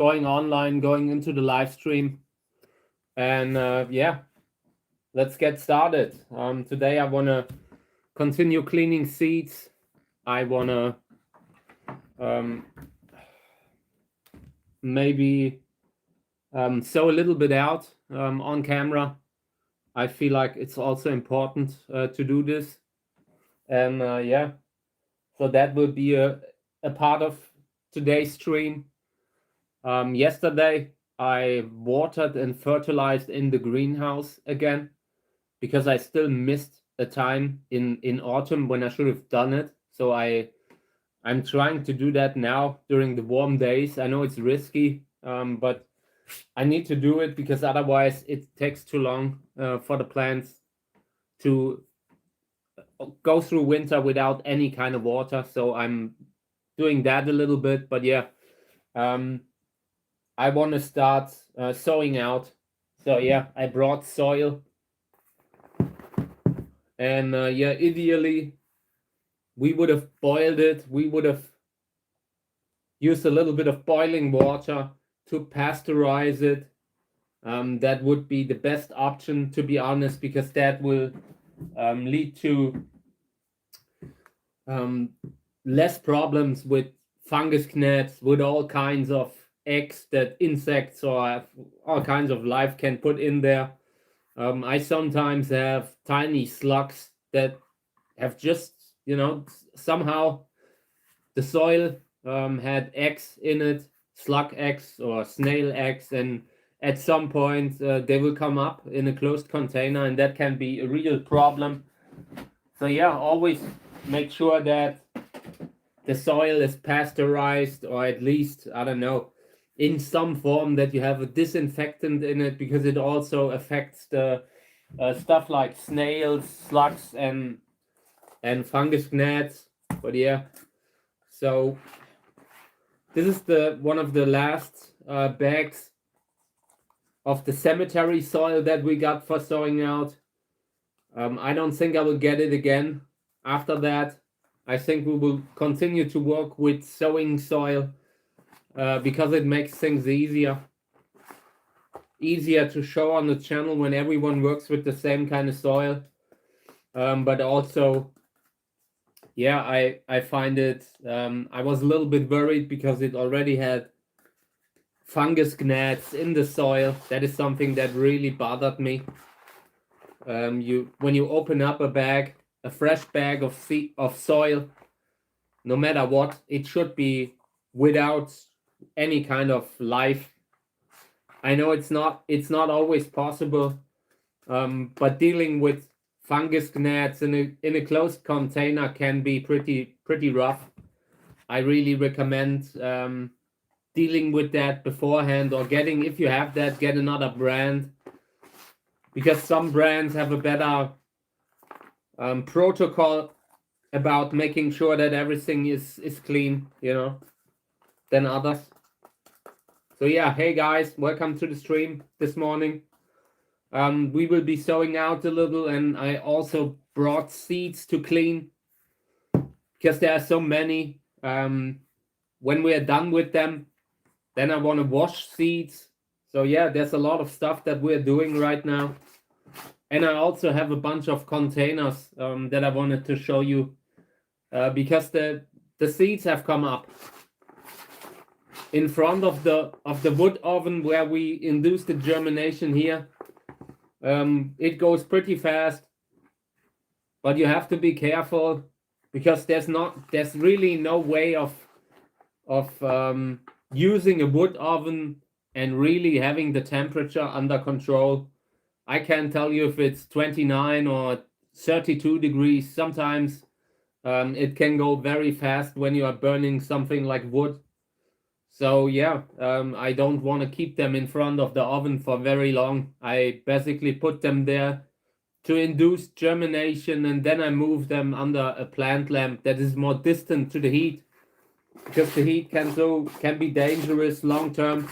going online, going into the live stream. And yeah, let's get started. Today I want to continue cleaning seeds. I want to maybe sow a little bit out on camera. I feel like it's also important to do this. And yeah, so that will be a part of today's stream. Yesterday, I watered and fertilized in the greenhouse again because I still missed a time in autumn when I should have done it. So I'm trying to do that now during the warm days. I know it's risky, but I need to do it because otherwise it takes too long for the plants to go through winter without any kind of water. So I'm doing that a little bit, but yeah. I want to start sowing out. So yeah, I brought soil. And yeah, ideally, we would have boiled it. We would have used a little bit of boiling water to pasteurize it. That would be the best option, to be honest, because that will lead to less problems with fungus gnats, with all kinds of eggs that insects or all kinds of life can put in there. I sometimes have tiny slugs that have just, somehow the soil had eggs in it, slug eggs or snail eggs, and at some point they will come up in a closed container, and that can be a real problem. So yeah, always make sure that the soil is pasteurized, or at least, I don't know, in some form, that you have a disinfectant in it, because it also affects the stuff like snails, slugs, and fungus gnats. But yeah, so this is one of the last bags of the cemetery soil that we got for sowing out. I don't think I will get it again after that. I think we will continue to work with sowing soil because it makes things easier to show on the channel when everyone works with the same kind of soil. But also, yeah, I find it, I was a little bit worried because it already had fungus gnats in the soil. That is something that really bothered me. When you open up a fresh bag of soil, no matter what, it should be without any kind of life. I know it's not always possible, but dealing with fungus gnats in a closed container can be pretty rough. I really recommend dealing with that beforehand, or if you have that, get another brand, because some brands have a better protocol about making sure that everything is clean, than others. So yeah, hey guys, welcome to the stream this morning. We will be sowing out a little, and I also brought seeds to clean because there are so many. When we are done with them, then I want to wash seeds. So yeah, there's a lot of stuff that we're doing right now. And I also have a bunch of containers that I wanted to show you because the seeds have come up in front of the wood oven where we induce the germination here. It goes pretty fast, but you have to be careful because there's really no way of using a wood oven and really having the temperature under control. I can't tell you if it's 29 or 32 degrees. Sometimes it can go very fast when you are burning something like wood. So yeah, I don't want to keep them in front of the oven for very long. I basically put them there to induce germination, and then I move them under a plant lamp that is more distant to the heat, because the heat can be dangerous long term.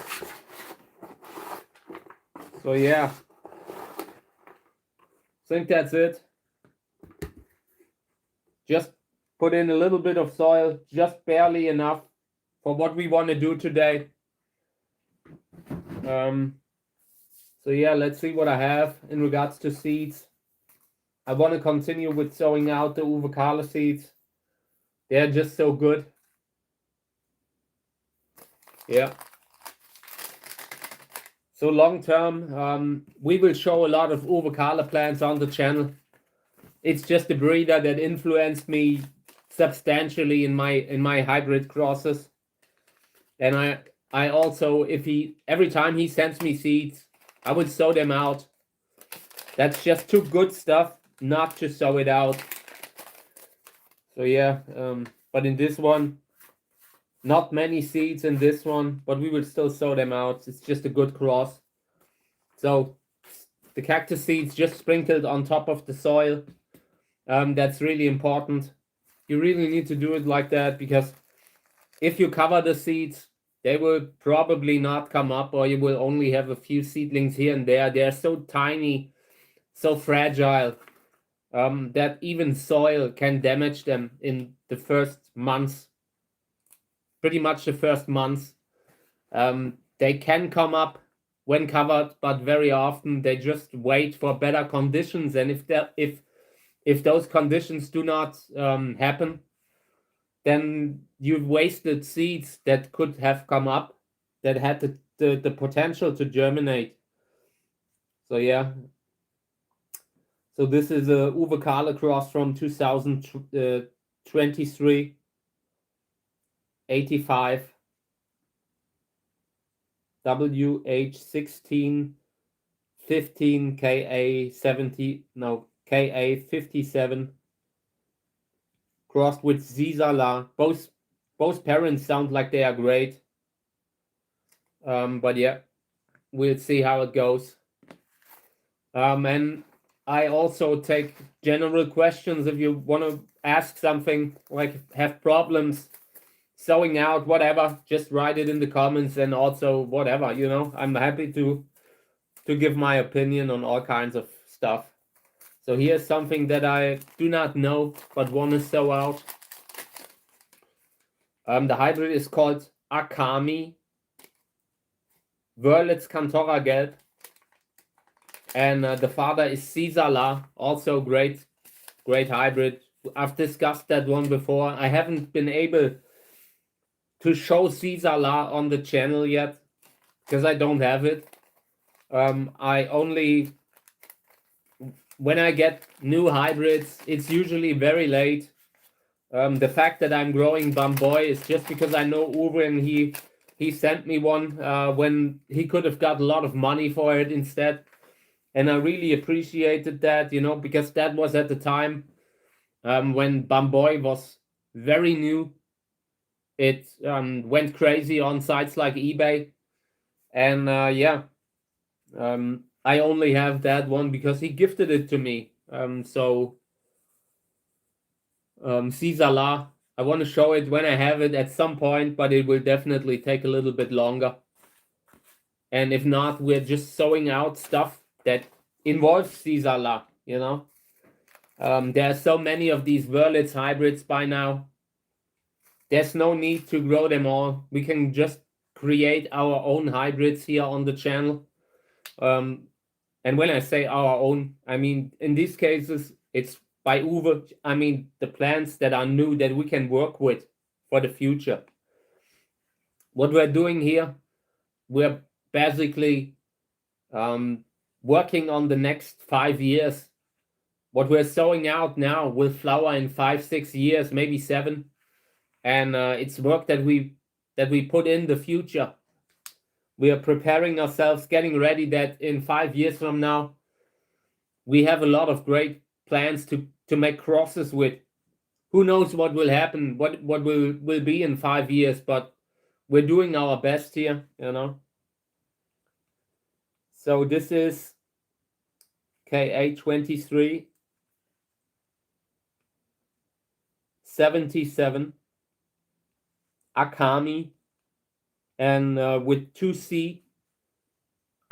So yeah, I think that's it. Just put in a little bit of soil, just barely enough for what we want to do today. So yeah, let's see what I have in regards to seeds. I want to continue with sowing out the Uwe Kala seeds. They're just so good. Yeah. So long term, we will show a lot of Uwe Kala plants on the channel. It's just a breeder that influenced me substantially in my hybrid crosses. And I also, every time he sends me seeds, I would sow them out. That's just too good stuff not to sow it out. So yeah, but in this one, not many seeds in this one, but we will still sow them out. It's just a good cross. So the cactus seeds just sprinkled on top of the soil. That's really important. You really need to do it like that, because if you cover the seeds, they will probably not come up, or you will only have a few seedlings here and there. They're so tiny, so fragile, that even soil can damage them in the first months. Pretty much the first months. They can come up when covered, but very often they just wait for better conditions. And if those conditions do not happen, then you've wasted seeds that could have come up, that had the potential to germinate. So yeah. So this is a Uwe Kala cross from 2023, 85, WH16, 15, KA70, no, KA57, crossed with Zizala. Both parents sound like they are great. But yeah, we'll see how it goes. And I also take general questions. If you want to ask something, like have problems sowing out, whatever, just write it in the comments. And also whatever, you know, I'm happy to give my opinion on all kinds of stuff. So here's something that I do not know but want to sow out. The hybrid is called Akami, Wörlitz Cantora Gelb, and the father is Sisala, also great hybrid. I've discussed that one before. I haven't been able to show Sisala on the channel yet because I don't have it. I only, when I get new hybrids, it's usually very late. The fact that I'm growing Bamboy is just because I know Uwe, and he sent me one when he could have got a lot of money for it instead. And I really appreciated that, you know, because that was at the time when Bamboy was very new. It went crazy on sites like eBay. And yeah, I only have that one because he gifted it to me. So Cisala, I want to show it when I have it at some point, but it will definitely take a little bit longer. And if not, we're just sowing out stuff that involves Cisala, you know. There are so many of these Wörlitz hybrids by now. There's no need to grow them all. We can just create our own hybrids here on the channel. And when I say our own, I mean, in these cases, it's by Uwe. I mean, the plants that are new that we can work with for the future. What we're doing here, we're basically working on the next 5 years. What we're sowing out now will flower in 5, 6 years, maybe 7. And it's work that we put in the future. We are preparing ourselves, getting ready that in 5 years from now, we have a lot of great plans to make crosses with. Who knows what will happen, what will be in 5 years, but we're doing our best here, you know. So this is KA23 77 Akami, and with 2C,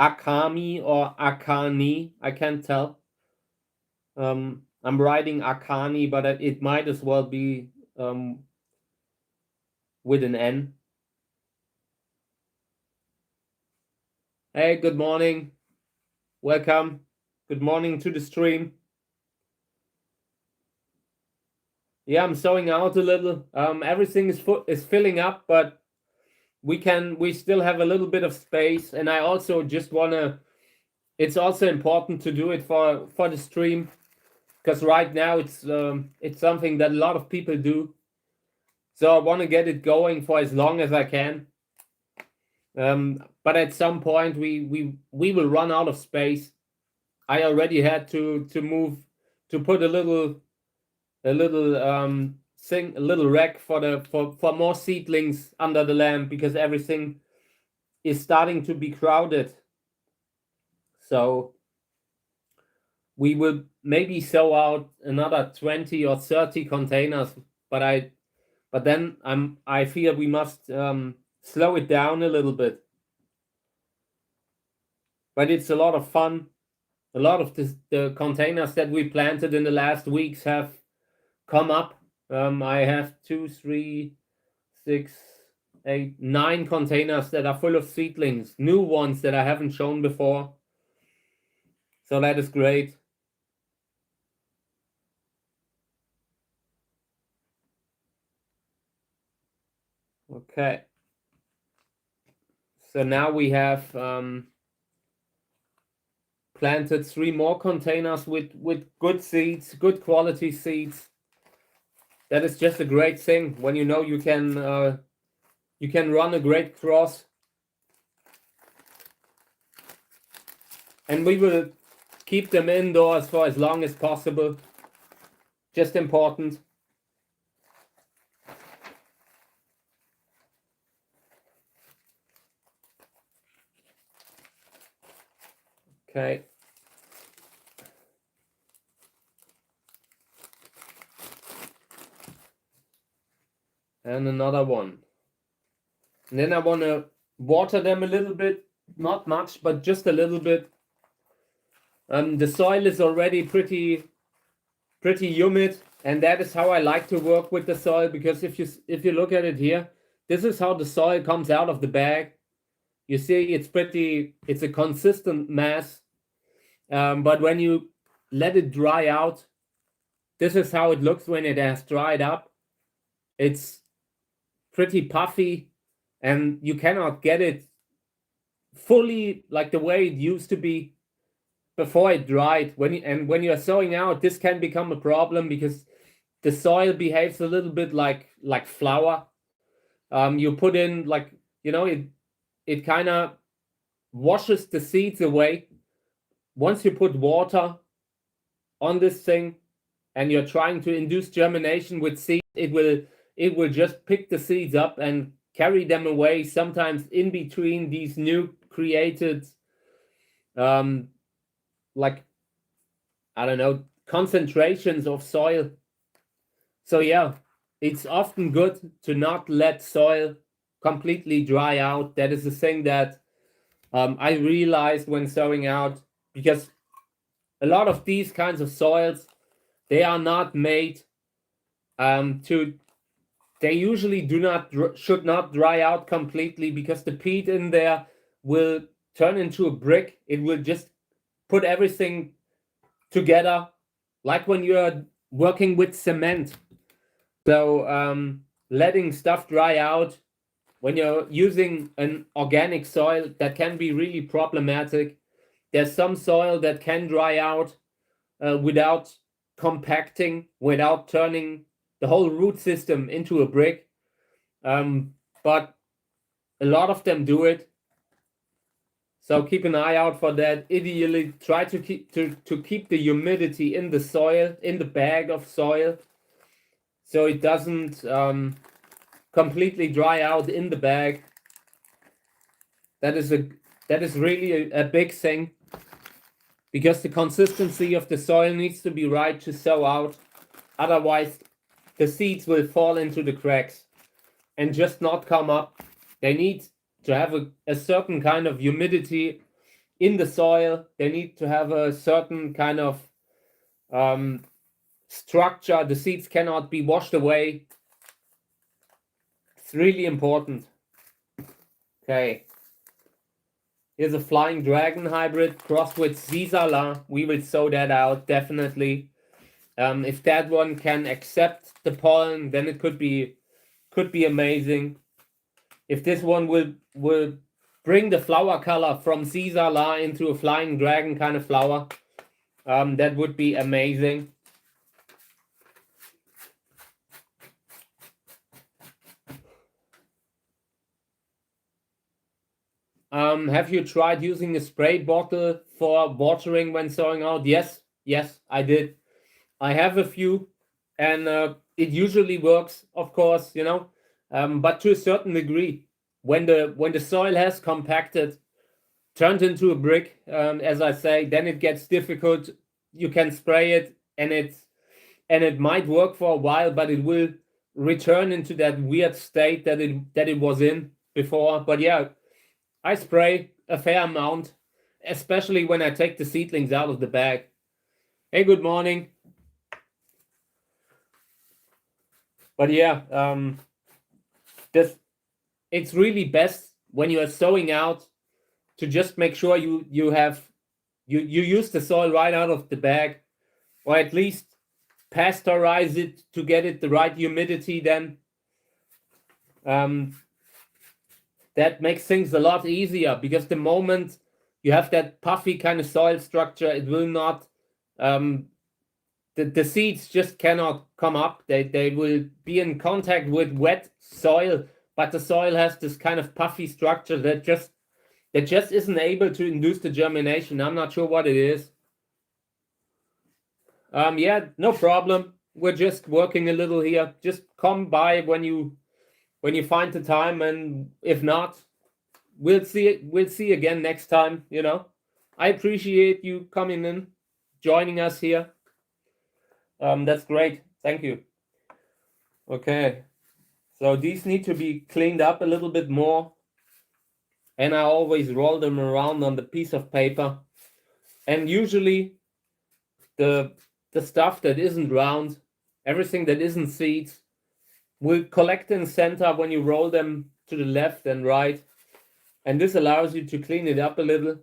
Akami or Akani, I can't tell. I'm writing Akani, but it might as well be with an N. Hey, good morning. Welcome. Good morning to the stream. Yeah, I'm sowing out a little. Everything is filling up, but we still have a little bit of space, and I also just wanna. It's also important to do it for the stream, because right now it's something that a lot of people do. So I want to get it going for as long as I can. But at some point we will run out of space. I already had to move to put a little thing, a little rack for more seedlings under the lamp, because everything is starting to be crowded. So we will maybe sow out another 20 or 30 containers, but then I fear we must slow it down a little bit. But it's a lot of fun. A lot of the containers that we planted in the last weeks have come up. I have 2, 3, 6, 8, 9 containers that are full of seedlings, new ones that I haven't shown before. So that is great. Okay. So now we have planted 3 more containers with good seeds, good quality seeds. That is just a great thing when you know you can run a great cross. And we will keep them indoors for as long as possible. Just important. Okay. And another one. And then I want to water them a little bit. Not much, but just a little bit. The soil is already pretty humid, and that is how I like to work with the soil, because if you look at it here, this is how the soil comes out of the bag. You see, it's a consistent mass. But when you let it dry out, this is how it looks when it has dried up. It's pretty puffy, and you cannot get it fully like the way it used to be before it dried. When you're sowing out, this can become a problem because the soil behaves a little bit like flour. You put in, like, it kind of washes the seeds away. Once you put water on this thing and you're trying to induce germination with seeds, it will just pick the seeds up and carry them away, sometimes in between these new created like, I don't know, concentrations of soil. So yeah, it's often good to not let soil completely dry out. That is the thing that I realized when sowing out, because a lot of these kinds of soils, they are not made they usually should not dry out completely, because the peat in there will turn into a brick. It will just put everything together, like when you're working with cement. So letting stuff dry out when you're using an organic soil, that can be really problematic. There's some soil that can dry out without compacting, without turning the whole root system into a brick. But a lot of them do it. So keep an eye out for that. Ideally, try to keep the humidity in the soil, in the bag of soil, so it doesn't completely dry out in the bag. That is really a big thing, because the consistency of the soil needs to be right to sow out. Otherwise, the seeds will fall into the cracks and just not come up. They need to have a certain kind of humidity in the soil. They need to have a certain kind of structure. The seeds cannot be washed away. It's really important. Okay. Here's a Flying Dragon hybrid crossed with Zizala. We will sow that out, definitely. If that one can accept the pollen, then it could be amazing. If this one will bring the flower color from Zizala into a Flying Dragon kind of flower, that would be amazing. Have you tried using a spray bottle for watering when sowing out? Yes, I did. I have a few, and it usually works, of course, you know, but to a certain degree. When the soil has compacted, turned into a brick, as I say, then it gets difficult. You can spray it, and it might work for a while, but it will return into that weird state that it was in before. But yeah, I spray a fair amount, especially when I take the seedlings out of the bag. Hey, good morning. But yeah, it's really best when you are sowing out to just make sure you use the soil right out of the bag, or at least pasteurize it to get it the right humidity. Then that makes things a lot easier, because the moment you have that puffy kind of soil structure, it will not the seeds just cannot come up. They will be in contact with wet soil, but the soil has this kind of puffy structure that just isn't able to induce the germination. I'm not sure what it is. Yeah, no problem. We're just working a little here. Just come by when you find the time, and if not, we'll see again next time, you know. I appreciate you coming in, joining us here. That's great. Thank you. Okay. So these need to be cleaned up a little bit more. And I always roll them around on the piece of paper. And usually the stuff that isn't round, everything that isn't seeds, will collect in center when you roll them to the left and right. And this allows you to clean it up a little.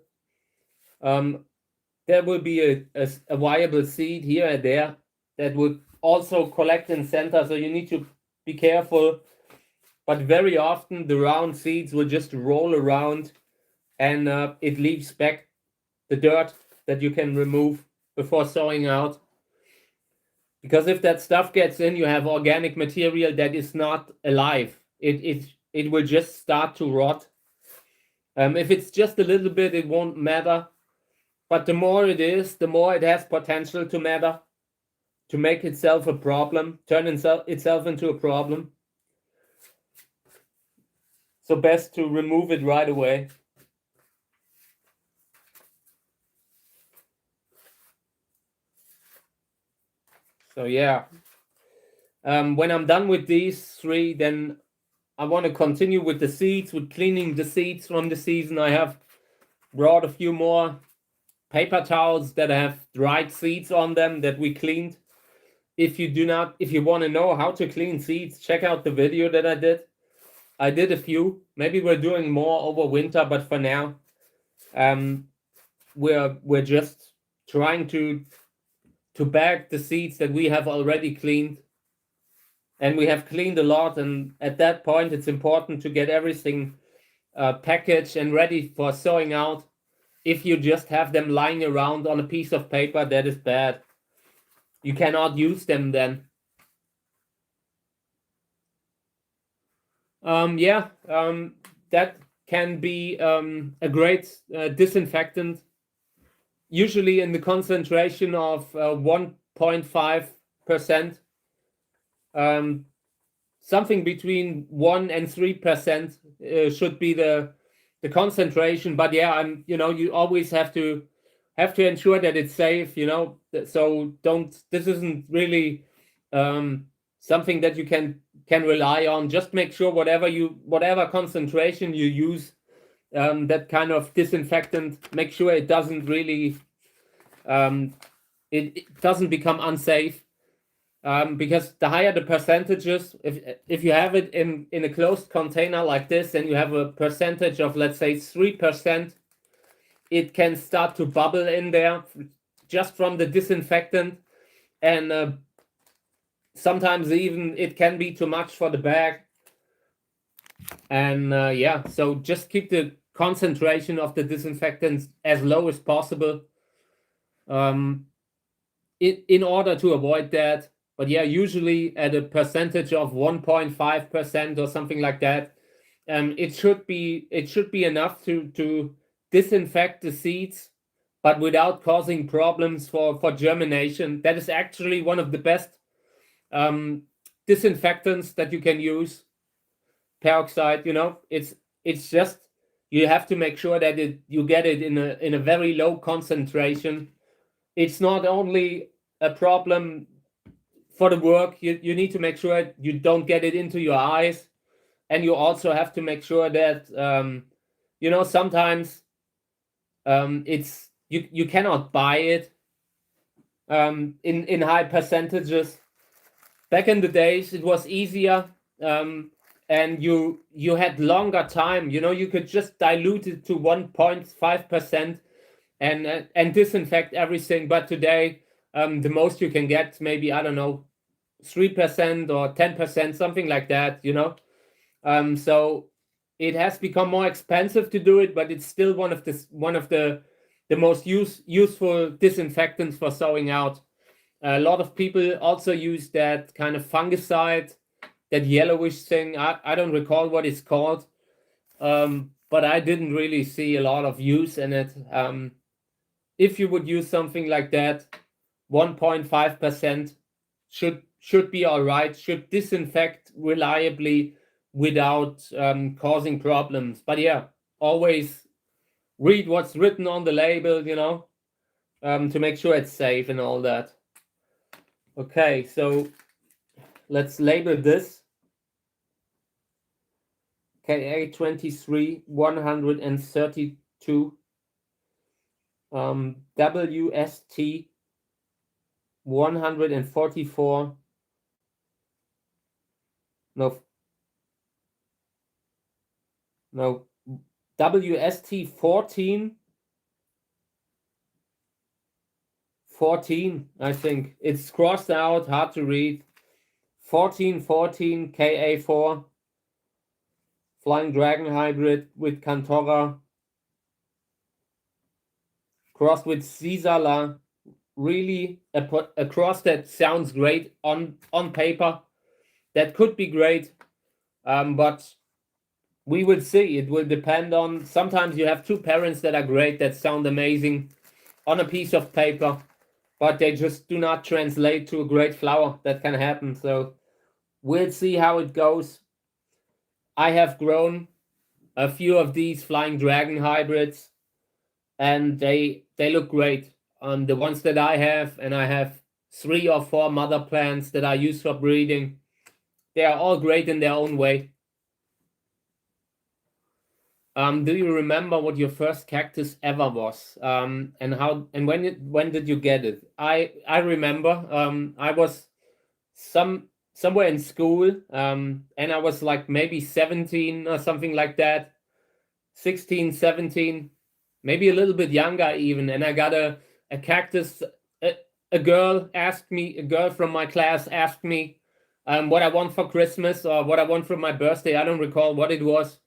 There will be a viable seed here and there that would also collect in center, so you need to be careful. But very often the round seeds will just roll around, and it leaves back the dirt that you can remove before sowing out. Because if that stuff gets in, you have organic material that is not alive. It will just start to rot. If it's just a little bit, it won't matter. But the more it is, the more it has potential to matter, to make itself a problem, turn itself into a problem. So best to remove it right away. So yeah, when I'm done with these three, then I want to continue with the seeds, with cleaning the seeds from the season. I have brought a few more paper towels that have dried seeds on them that we cleaned. If you want to know how to clean seeds, check out the video that I did. I did a few. Maybe we're doing more over winter, but for now, we're just trying to bag the seeds that we have already cleaned. And we have cleaned a lot, and at that point, it's important to get everything packaged and ready for sowing out. If you just have them lying around on a piece of paper, that is bad. You cannot use them then. That can be a great disinfectant, usually in the concentration of 1.5%. Something between 1 and 3% should be the concentration. But yeah, you always have to ensure that it's safe, you know. So this isn't really something that you can rely on. Just make sure whatever concentration you use, that kind of disinfectant, make sure it doesn't really it doesn't become unsafe. Because the higher the percentages, if you have it in a closed container like this, and you have a percentage of, let's say, 3%, it can start to bubble in there just from the disinfectant, and sometimes even it can be too much for the bag. And yeah, so just keep the concentration of the disinfectants as low as possible in order to avoid that. But yeah, usually at a percentage of 1.5% or something like that, it should be enough to disinfect the seeds, but without causing problems for germination. That is actually one of the best disinfectants that you can use. Peroxide, it's just you have to make sure that you get it in a very low concentration. It's not only a problem for the work. You need to make sure you don't get it into your eyes, and you also have to make sure that sometimes it's you cannot buy it in high percentages. Back in the days, it was easier, and you had longer time. You could just dilute it to 1.5% and disinfect everything. But today, the most you can get, maybe, I don't know, 3% or 10%, something like that. So it has become more expensive to do it, but it's still one of the most useful disinfectants for sowing out. A lot of people also use that kind of fungicide, that yellowish thing. I don't recall what it's called, but I didn't really see a lot of use in it. If you would use something like that, 1.5% should be all right, should disinfect reliably without causing problems. But yeah, always read what's written on the label, to make sure it's safe and all that. Okay, so let's label this KA23 132 WST 144 no WST 14, I think. It's crossed out, hard to read. 1414 KA4 Flying Dragon hybrid with Cantora crossed with Zizala. Really a cross that sounds great on paper. That could be great, but we will see. It will depend on. Sometimes you have two parents that are great, that sound amazing on a piece of paper, but they just do not translate to a great flower. That can happen. So we'll see how it goes. I have grown a few of these Flying Dragon hybrids, and they look great. The ones that I have, and I have 3 or 4 mother plants that I use for breeding, they are all great in their own way. Do you remember what your first cactus ever was? And when did you get it? I remember I was somewhere in school, and I was like maybe 17 or something like that, 16, 17, maybe a little bit younger even, and I got a cactus. A girl from my class asked me what I want for Christmas or what I want for my birthday. I don't recall what it was.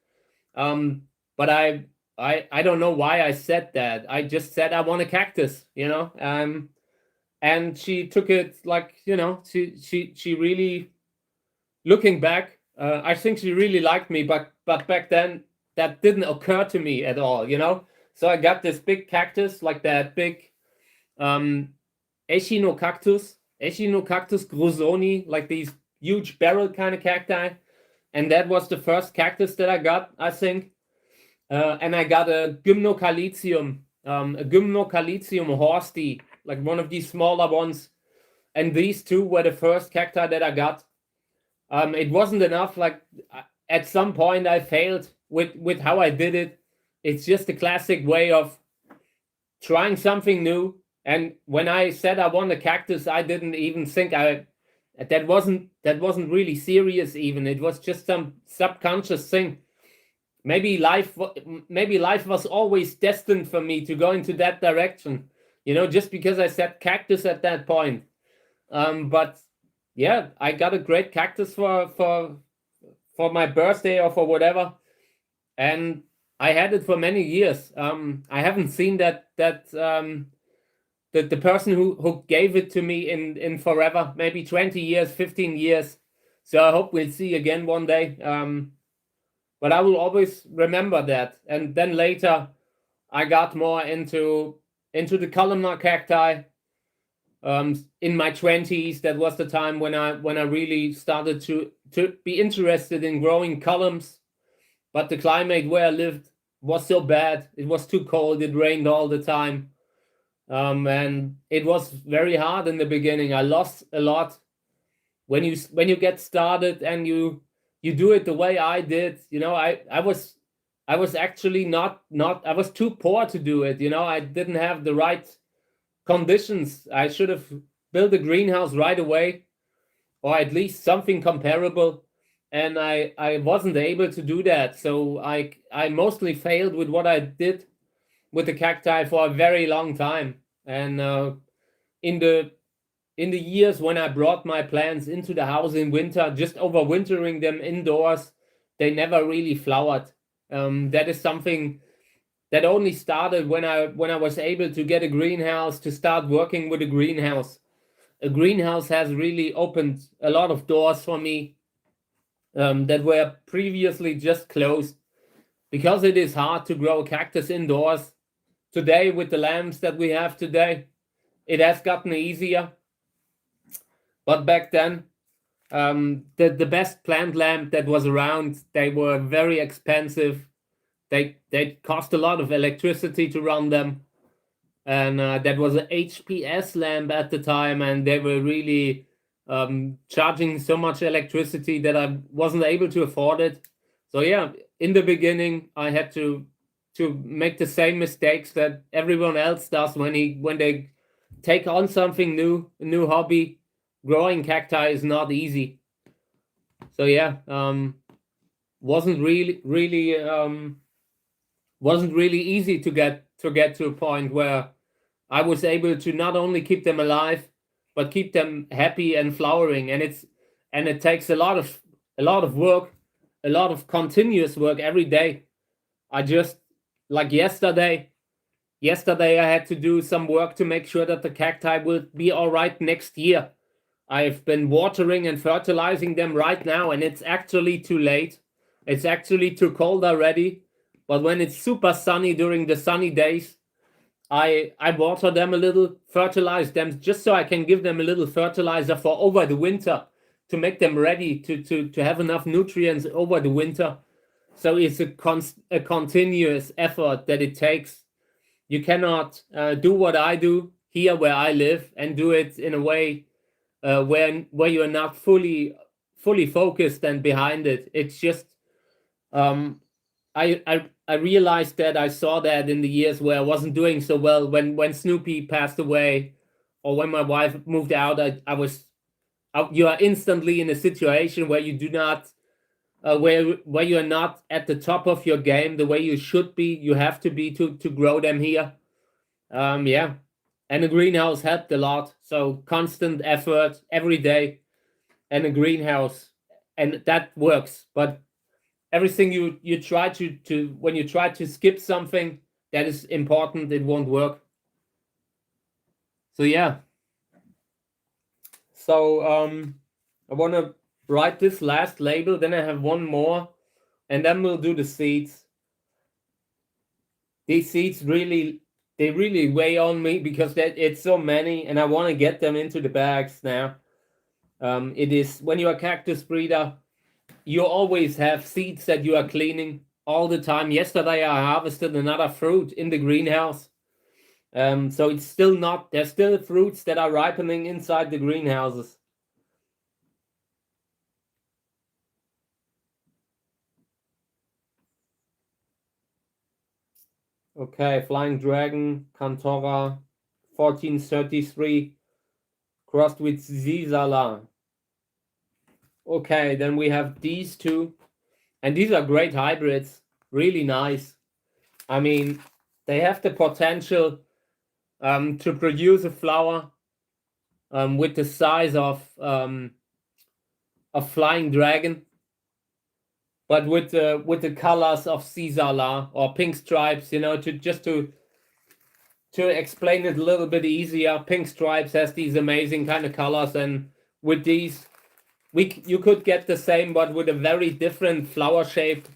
But I don't know why I said that. I just said I want a cactus, and she took it like, she really, looking back, I think she really liked me, but back then that didn't occur to me at all, So I got this big cactus, like that big Echinocactus grosoni, like these huge barrel kind of cacti, and that was the first cactus that I got, I think. And I got a Gymnocalcium horsty, like one of these smaller ones. And these two were the first cacti that I got. It wasn't enough. Like at some point I failed with how I did it. It's just a classic way of trying something new. And when I said I want a cactus, I didn't even think that wasn't really serious even. It was just some subconscious thing. maybe life was always destined for me to go into that direction, just because I said cactus at that point. But yeah, I got a great cactus for my birthday or for whatever, and I had it for many years. I haven't seen that the person who gave it to me in forever, maybe 20 years, 15 years. So I hope we'll see again one day. But I will always remember that. And then later I got more into the columnar cacti. In my 20s, that was the time when I really started to be interested in growing columns. But the climate where I lived was so bad. It was too cold. It rained all the time. And it was very hard in the beginning. I lost a lot. When you get started and you do it the way I did, I was actually not I was too poor to do it. I didn't have the right conditions. I should have built a greenhouse right away, or at least something comparable. And I wasn't able to do that. So I mostly failed with what I did with the cacti for a very long time. And in the years when I brought my plants into the house in winter, just overwintering them indoors, they never really flowered. That is something that only started when I was able to get a greenhouse, to start working with a greenhouse. A greenhouse has really opened a lot of doors for me that were previously just closed, because it is hard to grow cactus indoors. Today, with the lamps that we have today, it has gotten easier. But back then, the best plant lamp that was around, they were very expensive. They cost a lot of electricity to run them. And that was an HPS lamp at the time, and they were really charging so much electricity that I wasn't able to afford it. So yeah, in the beginning, I had to make the same mistakes that everyone else does when they take on something new, a new hobby. Growing cacti is not easy. So yeah, wasn't really easy to get to a point where I was able to not only keep them alive, but keep them happy and flowering. And it takes a lot of work, a lot of continuous work every day. I just, like yesterday I had to do some work to make sure that the cacti will be all right next year. I've been watering and fertilizing them right now, and it's actually too late. It's actually too cold already. But when it's super sunny during the sunny days, I water them a little, fertilize them, just so I can give them a little fertilizer for over the winter, to make them ready to have enough nutrients over the winter. So it's a continuous effort that it takes. You cannot do what I do here where I live and do it in a way where you're not fully focused and behind it. It's just I realized that I saw that in the years where I wasn't doing so well, when Snoopy passed away, or when my wife moved out. You are instantly in a situation where you do not where you are not at the top of your game the way you should be. You have to be to grow them here. Yeah, and the greenhouse helped a lot. So constant effort every day, and a greenhouse, and that works. But everything you try to when you try to skip something that is important, it won't work. So yeah. So I want to write this last label, then I have one more, and then we'll do the seeds. These seeds really weigh on me, because it's so many, and I want to get them into the bags now. It is, when you're a cactus breeder, you always have seeds that you are cleaning all the time. Yesterday I harvested another fruit in the greenhouse. So it's still not, there's still fruits that are ripening inside the greenhouses. Okay, Flying Dragon, Cantora, 1433, crossed with Zizala. Okay, then we have these two, and these are great hybrids. really nice. I mean, they have the potential to produce a flower with the size of a flying dragon, but with the colors of Caesar or pink stripes. You know, to explain it a little bit easier, pink stripes has these amazing kind of colors, and with these, you could get the same, but with a very different flower shape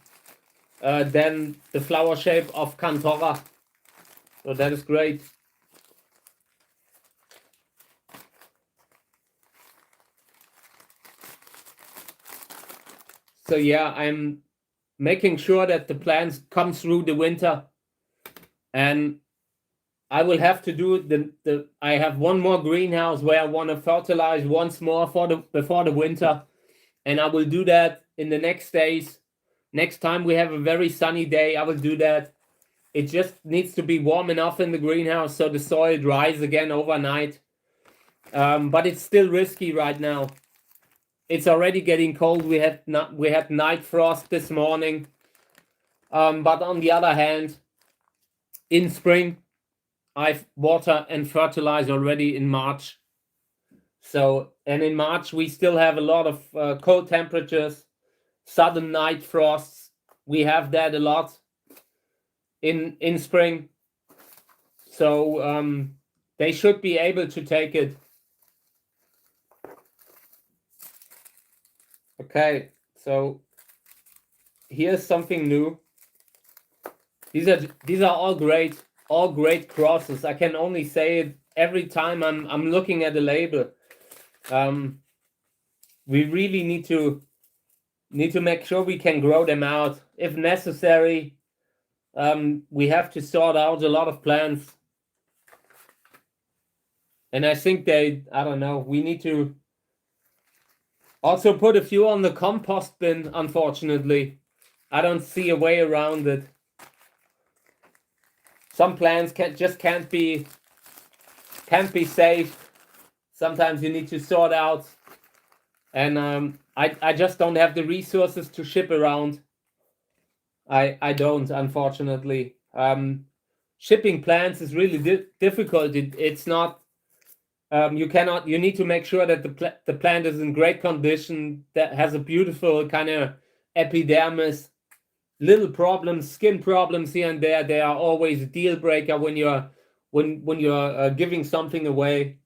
than the flower shape of Cantora. So that is great. So yeah, I'm making sure that the plants come through the winter, and I will have to do I have one more greenhouse where I want to fertilize once more before the winter, and I will do that in the next days. Next time we have a very sunny day, I will do that. It just needs to be warm enough in the greenhouse so the soil dries again overnight. But it's still risky right now. It's already getting cold. We had night frost this morning. But on the other hand, in spring, I've water and fertilize already in March. So, and in March we still have a lot of cold temperatures, sudden night frosts. We have that a lot in spring. So they should be able to take it. Okay, so here's something new. These are all great crosses. I can only say it every time I'm looking at the label. We really need to make sure we can grow them out if necessary. We have to sort out a lot of plants, and I think I don't know, we need to also put a few on the compost bin. Unfortunately, I don't see a way around it. Some plants can't be saved. Sometimes you need to sort out, and I just don't have the resources to ship around. I don't, unfortunately. Shipping plants is really difficult. It's not. You need to make sure that the plant is in great condition, that has a beautiful kind of epidermis. Little problems, skin problems here and there, they are always a deal breaker when you're giving something away.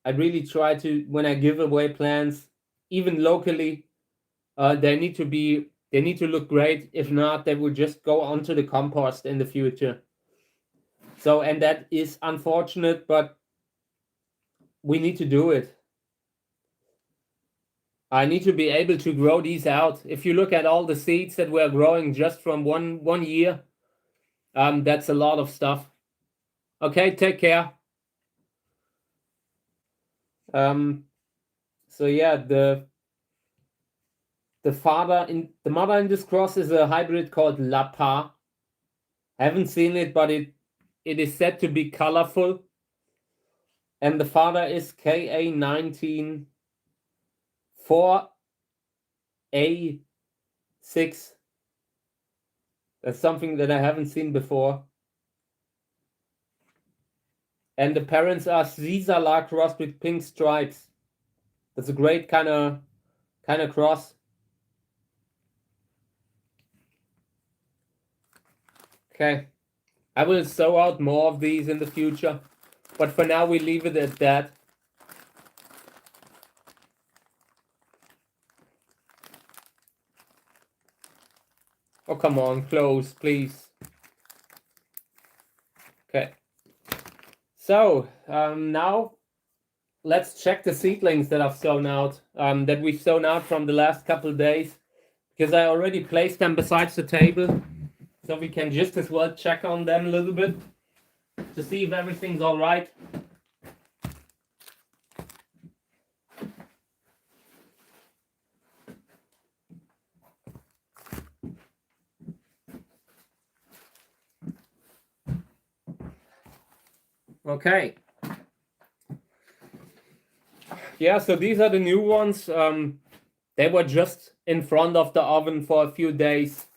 I really try to, when I give away plants, even locally, they need to look great. If not, they will just go onto the compost in the future. So, and that is unfortunate, but we need to do it. I need to be able to grow these out. If you look at all the seeds that we're growing just from one year, that's a lot of stuff. Okay, take care. So yeah, the mother in this cross is a hybrid called Lapa. I haven't seen it, but it is said to be colorful. And the father is KA19 4A6. That's something that I haven't seen before. And the parents are Caesar crossed with pink stripes. That's a great kind of cross. Okay, I will sow out more of these in the future, but for now we leave it at that. Oh, come on, close, please. Okay. So now let's check the seedlings that I've sown out, that we've sown out from the last couple of days, because I already placed them besides the table, so we can just as well check on them a little bit to see if everything's all right. Okay. Yeah, so these are the new ones. They were just in front of the oven for a few days.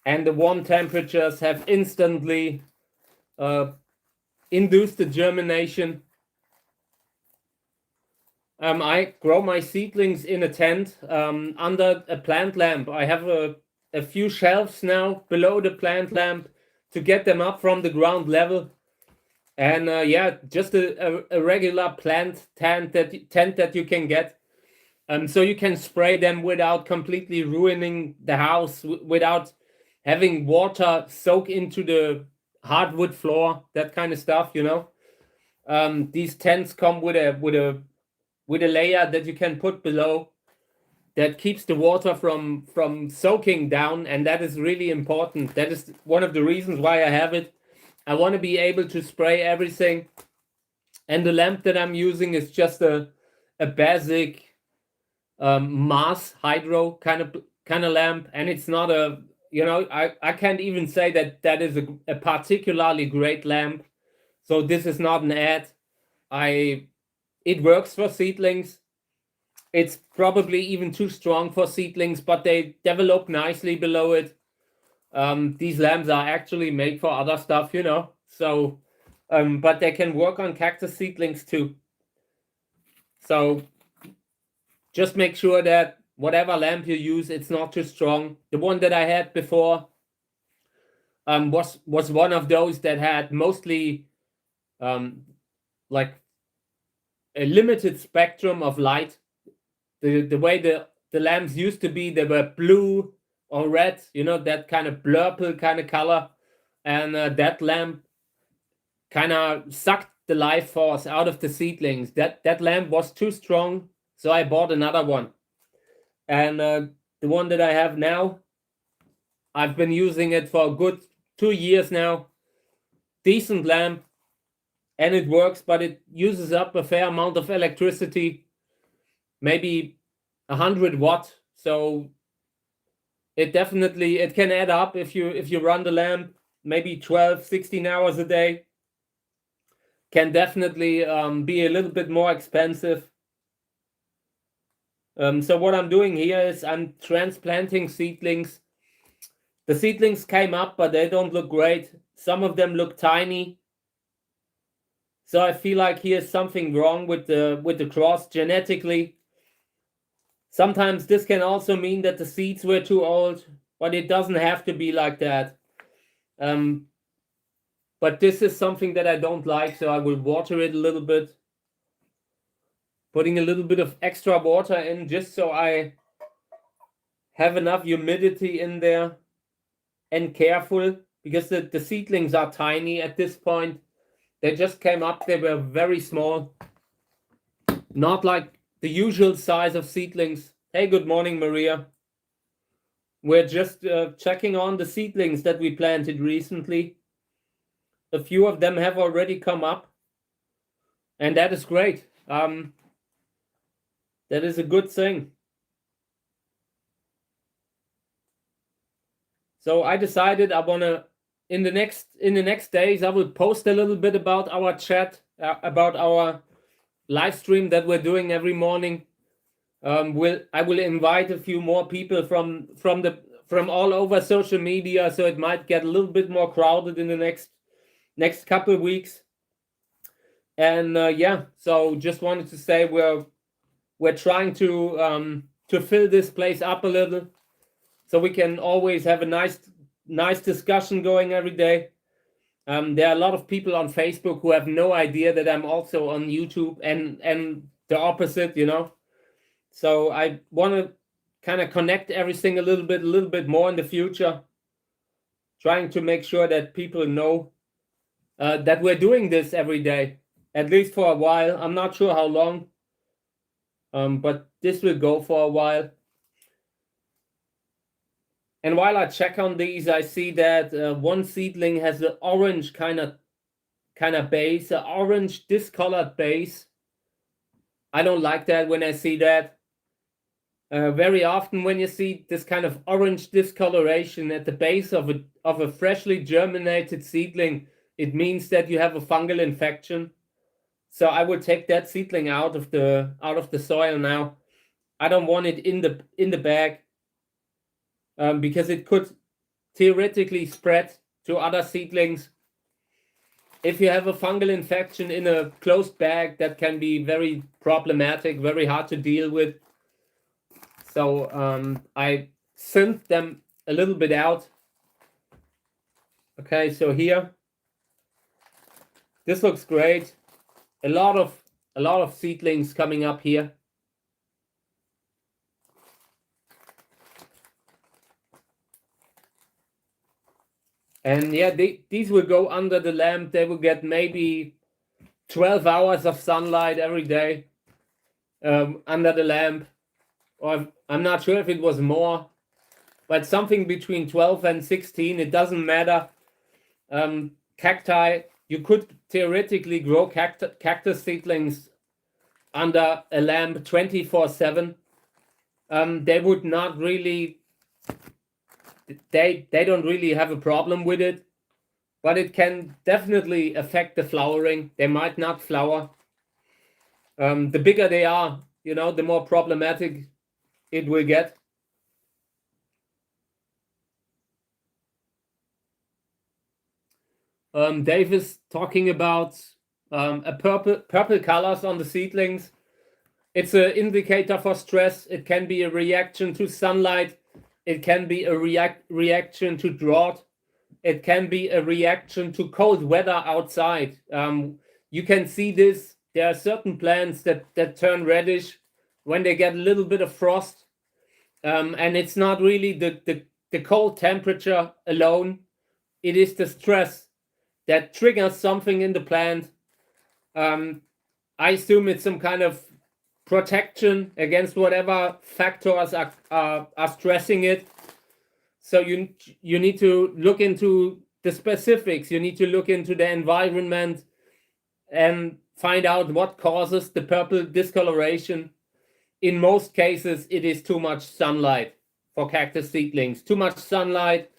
and the warm temperatures have instantly induced the germination. I grow my seedlings in a tent under a plant lamp. I have a few shelves now below the plant lamp to get them up from the ground level. And yeah, just a regular plant tent that you can get. So you can spray them without completely ruining the house, without having water soak into the hardwood floor, that kind of stuff, you know. These tents come with a layer that you can put below that keeps the water from soaking down, and that is really important. That is one of the reasons why I have it. I want to be able to spray everything, and the lamp that I'm using is just a basic mass hydro kind of lamp, and it's not a, you know, I can't even say that is a particularly great lamp. So this is not an ad. It works for seedlings. It's probably even too strong for seedlings, but they develop nicely below it. These lamps are actually made for other stuff, you know. So, but they can work on cactus seedlings too. So just make sure that whatever lamp you use, it's not too strong. The one that I had before was one of those that had mostly like a limited spectrum of light. The way the lamps used to be, they were blue or red, you know, that kind of blurple kind of color. And that lamp kind of sucked the life force out of the seedlings. That lamp was too strong, so I bought another one. And the one that I have now, I've been using it for a good 2 years now. Decent lamp, and it works, but it uses up a fair amount of electricity, maybe 100 watt. So it definitely, it can add up if you run the lamp maybe 12, 16 hours a day. Can definitely be a little bit more expensive. So what I'm doing here is I'm transplanting seedlings. The seedlings came up, but they don't look great. Some of them look tiny. So I feel like here's something wrong with the cross genetically. Sometimes this can also mean that the seeds were too old, but it doesn't have to be like that. But this is something that I don't like, so I will water it a little bit. Putting a little bit of extra water in just so I have enough humidity in there, and careful, because the seedlings are tiny at this point. They just came up, they were very small. Not like the usual size of seedlings. Hey, good morning, Maria. We're just checking on the seedlings that we planted recently. A few of them have already come up, and that is great. That is a good thing. So I decided I wanna, in the next days, I will post a little bit about our chat, about our live stream that we're doing every morning. I will invite a few more people from all over social media, so it might get a little bit more crowded in the next couple of weeks. And yeah, so just wanted to say we're trying to fill this place up a little, so we can always have a nice discussion going every day. There are a lot of people on Facebook who have no idea that I'm also on YouTube, and the opposite, you know. So I want to kind of connect everything a little bit more in the future, trying to make sure that people know that we're doing this every day, at least for a while. I'm not sure how long, but this will go for a while. And while I check on these, I see that one seedling has an orange kind of base, an orange discolored base. I don't like that when I see that. Very often when you see this kind of orange discoloration at the base of a freshly germinated seedling, it means that you have a fungal infection. So I will take that seedling out of the soil now. I don't want it in the bag, because it could theoretically spread to other seedlings. If you have a fungal infection in a closed bag, that can be very problematic, very hard to deal with. So I thinned them a little bit out. Okay, so here, this looks great. A lot of seedlings coming up here. And yeah, these will go under the lamp. They will get maybe 12 hours of sunlight every day under the lamp. Or I'm not sure if it was more, but something between 12 and 16. It doesn't matter. Cacti, you could theoretically grow cactus seedlings under a lamp 24/7. They would not really, they don't really have a problem with it, but it can definitely affect the flowering. They might not flower. The bigger they are, you know, the more problematic it will get. Dave is talking about a purple colors on the seedlings. It's an indicator for stress. It can be a reaction to sunlight. It can be a reaction to drought. It can be a reaction to cold weather outside. You can see this. There are certain plants that turn reddish when they get a little bit of frost. And it's not really the cold temperature alone. It is the stress that triggers something in the plant. I assume it's some kind of protection against whatever factors are stressing it. So you need to look into the specifics. You need to look into the environment and find out what causes the purple discoloration. In most cases, it is too much sunlight for cactus seedlings. Too much sunlight,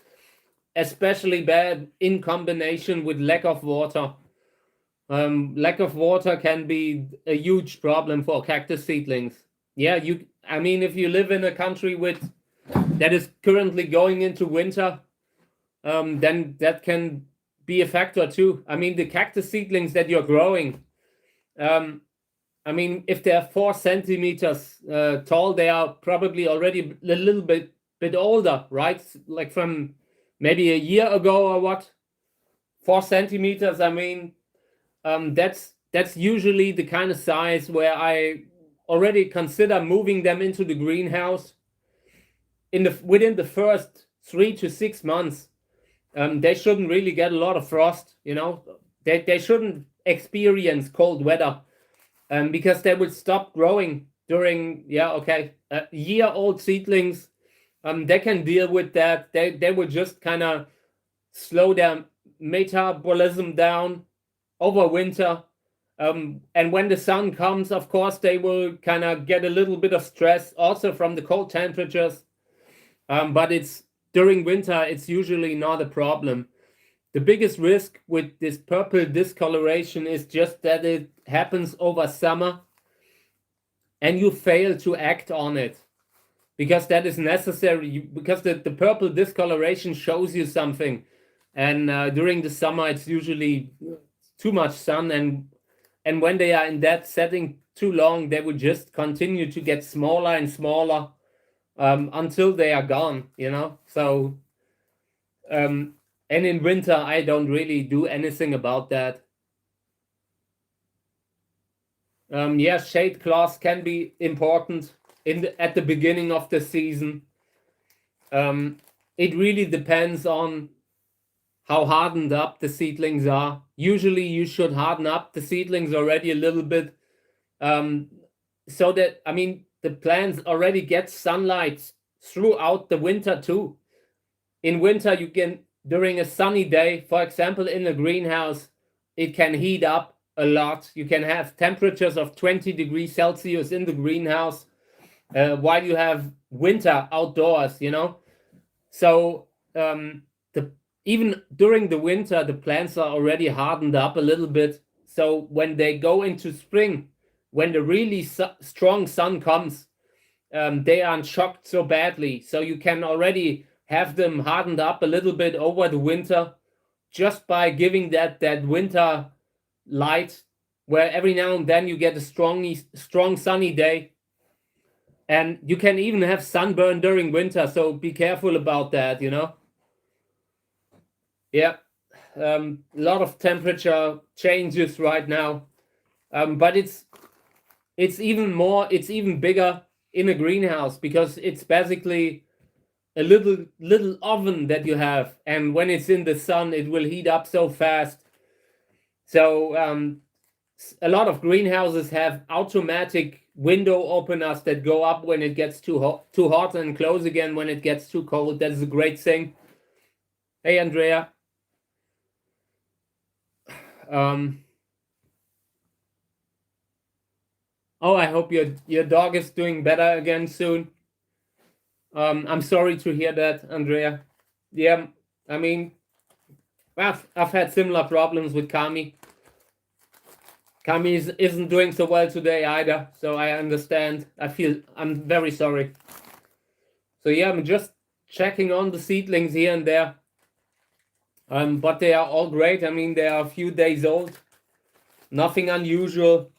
especially bad in combination with lack of water. Lack of water can be a huge problem for cactus seedlings. Yeah, I mean, if you live in a country that is currently going into winter, then that can be a factor too. I mean, the cactus seedlings that you're growing, I mean, if they're 4 centimeters tall, they are probably already a little bit older, right? Like from maybe a year ago or what? 4 centimeters. I mean, that's usually the kind of size where I already consider moving them into the greenhouse. Within the first 3 to 6 months, they shouldn't really get a lot of frost. You know, they shouldn't experience cold weather, because they will stop growing during year-old seedlings. They can deal with that. They will just kind of slow their metabolism down over winter. And when the sun comes, of course, they will kind of get a little bit of stress also from the cold temperatures. But during winter, it's usually not a problem. The biggest risk with this purple discoloration is just that it happens over summer and you fail to act on it, because that is necessary, because the purple discoloration shows you something. And during the summer, it's usually too much sun. And when they are in that setting too long, they will just continue to get smaller and smaller until they are gone, you know? So, and in winter, I don't really do anything about that. Yeah, shade cloths can be important at the beginning of the season. It really depends on how hardened up the seedlings are. Usually you should harden up the seedlings already a little bit, so that, I mean, the plants already get sunlight throughout the winter too. In winter, you can, during a sunny day, for example, in a greenhouse, it can heat up a lot. You can have temperatures of 20 degrees Celsius in the greenhouse while you have winter outdoors, you know. So even during the winter, the plants are already hardened up a little bit. So when they go into spring, when the really strong sun comes, they aren't shocked so badly. So you can already have them hardened up a little bit over the winter, just by giving that winter light, where every now and then you get a strong sunny day, and you can even have sunburn during winter. So be careful about that, you know. Yeah, a lot of temperature changes right now, but it's even bigger in a greenhouse, because it's basically a little oven that you have, and when it's in the sun it will heat up so fast. So a lot of greenhouses have automatic window openers that go up when it gets too hot and close again when it gets too cold. That is a great thing. Hey Andrea. Oh, I hope your dog is doing better again soon. I'm sorry to hear that, Andrea. Yeah, I mean, I've had similar problems with Kami. Kami isn't doing so well today either, so I understand. I'm very sorry. So yeah, I'm just checking on the seedlings here and there. But they are all great. I mean, they are a few days old. Nothing unusual.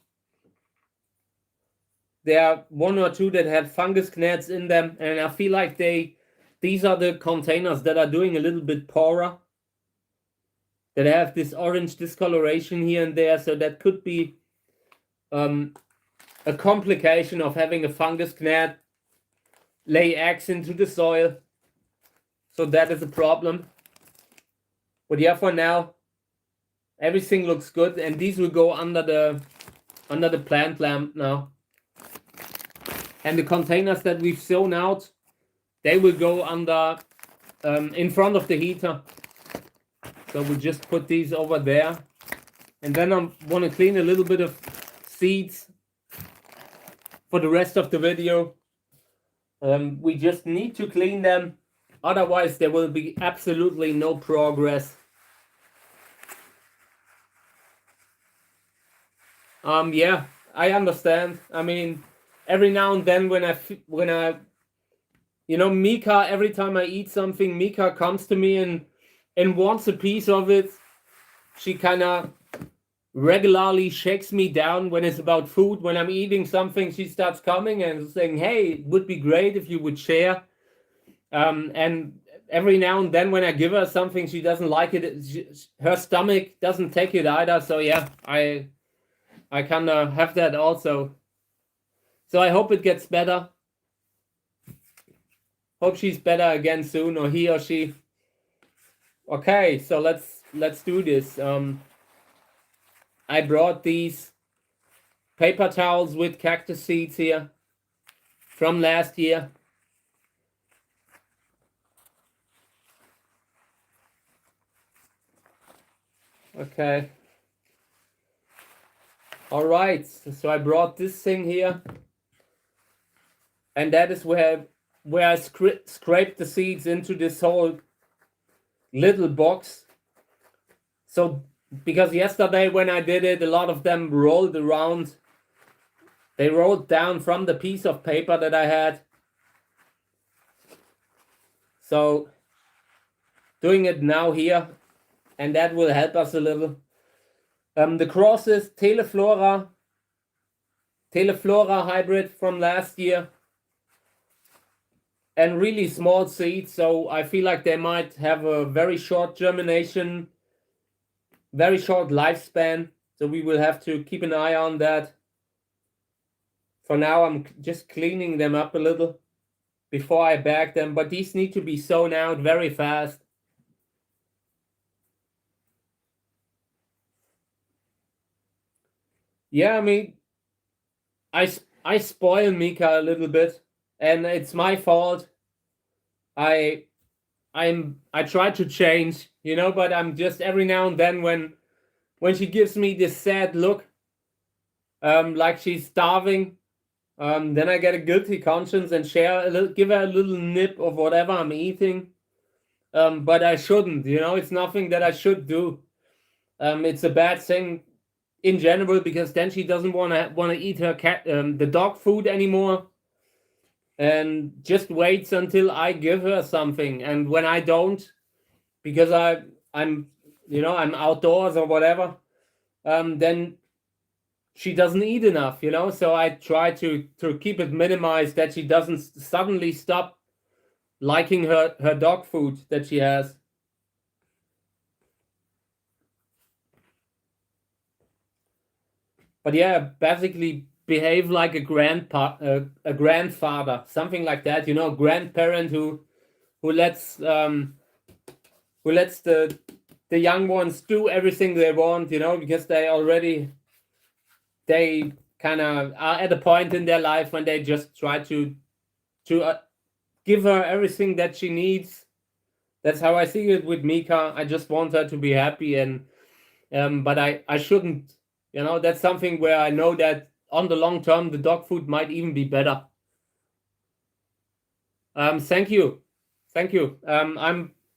There are one or two that have fungus gnats in them, and I feel like these are the containers that are doing a little bit poorer, that have this orange discoloration here and there. So that could be a complication of having a fungus gnat lay eggs into the soil. So that is a problem. But yeah, for now, everything looks good, and these will go under the plant lamp now. And the containers that we've sewn out, they will go under in front of the heater. So we'll just put these over there. And then I want to clean a little bit of seeds for the rest of the video. We just need to clean them, otherwise there will be absolutely no progress. Yeah, I understand. I mean, every now and then when I you know, Mika, every time I eat something, Mika comes to me and wants a piece of it. She kind of regularly shakes me down when it's about food. When I'm eating something, she starts coming and saying, hey, it would be great if you would share. And every now and then when I give her something, she doesn't like it. Her stomach doesn't take it either. So yeah, I kind of have that also. So I hope it gets better. Hope she's better again soon, or he or she. Okay, so let's do this. I brought these paper towels with cactus seeds here from last year. Okay. All right, so I brought this thing here, and that is where I scraped the seeds into this whole little box. So because yesterday when I did it, a lot of them rolled around. They rolled down from the piece of paper that I had. So doing it now here, and that will help us a little. The cross is Teleflora hybrid from last year, and really small seeds, so I feel like they might have a very short germination, very short lifespan, so we will have to keep an eye on that. For now, I'm just cleaning them up a little before I bag them, but these need to be sown out very fast. Yeah, I mean, I spoil Mika a little bit, and it's my fault. I try to change, you know, but I'm just every now and then when she gives me this sad look, like she's starving, then I get a guilty conscience and give her a little nip of whatever I'm eating. But I shouldn't, you know, it's nothing that I should do. It's a bad thing in general, because then she doesn't want to eat her the dog food anymore. and just waits until I give her something. And when I don't, because I'm I'm outdoors or whatever, then she doesn't eat enough, so I try to keep it minimized, that she doesn't suddenly stop liking her dog food that she has. But yeah, basically behave like a grandfather, something like that, grandparent who lets the young ones do everything they want, because they kind of are at a point in their life when they just try to give her everything that she needs. That's how I see it with Mika. I just want her to be happy, and but I shouldn't, that's something where I know that on the long term the dog food might even be better. Thank you.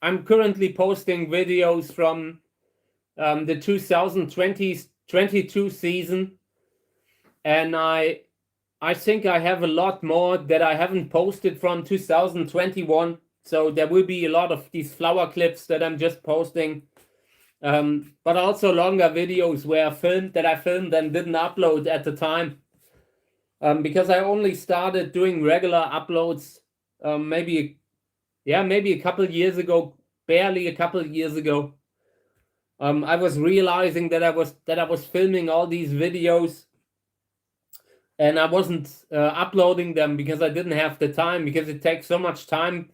I'm currently posting videos from the 2022 season, and I think I have a lot more that I haven't posted from 2021. So there will be a lot of these flower clips that I'm just posting, but also longer videos where I filmed and didn't upload at the time, because I only started doing regular uploads maybe a couple of years ago, barely a couple of years ago. I was realizing that I was filming all these videos, and I wasn't uploading them because I didn't have the time, because it takes so much time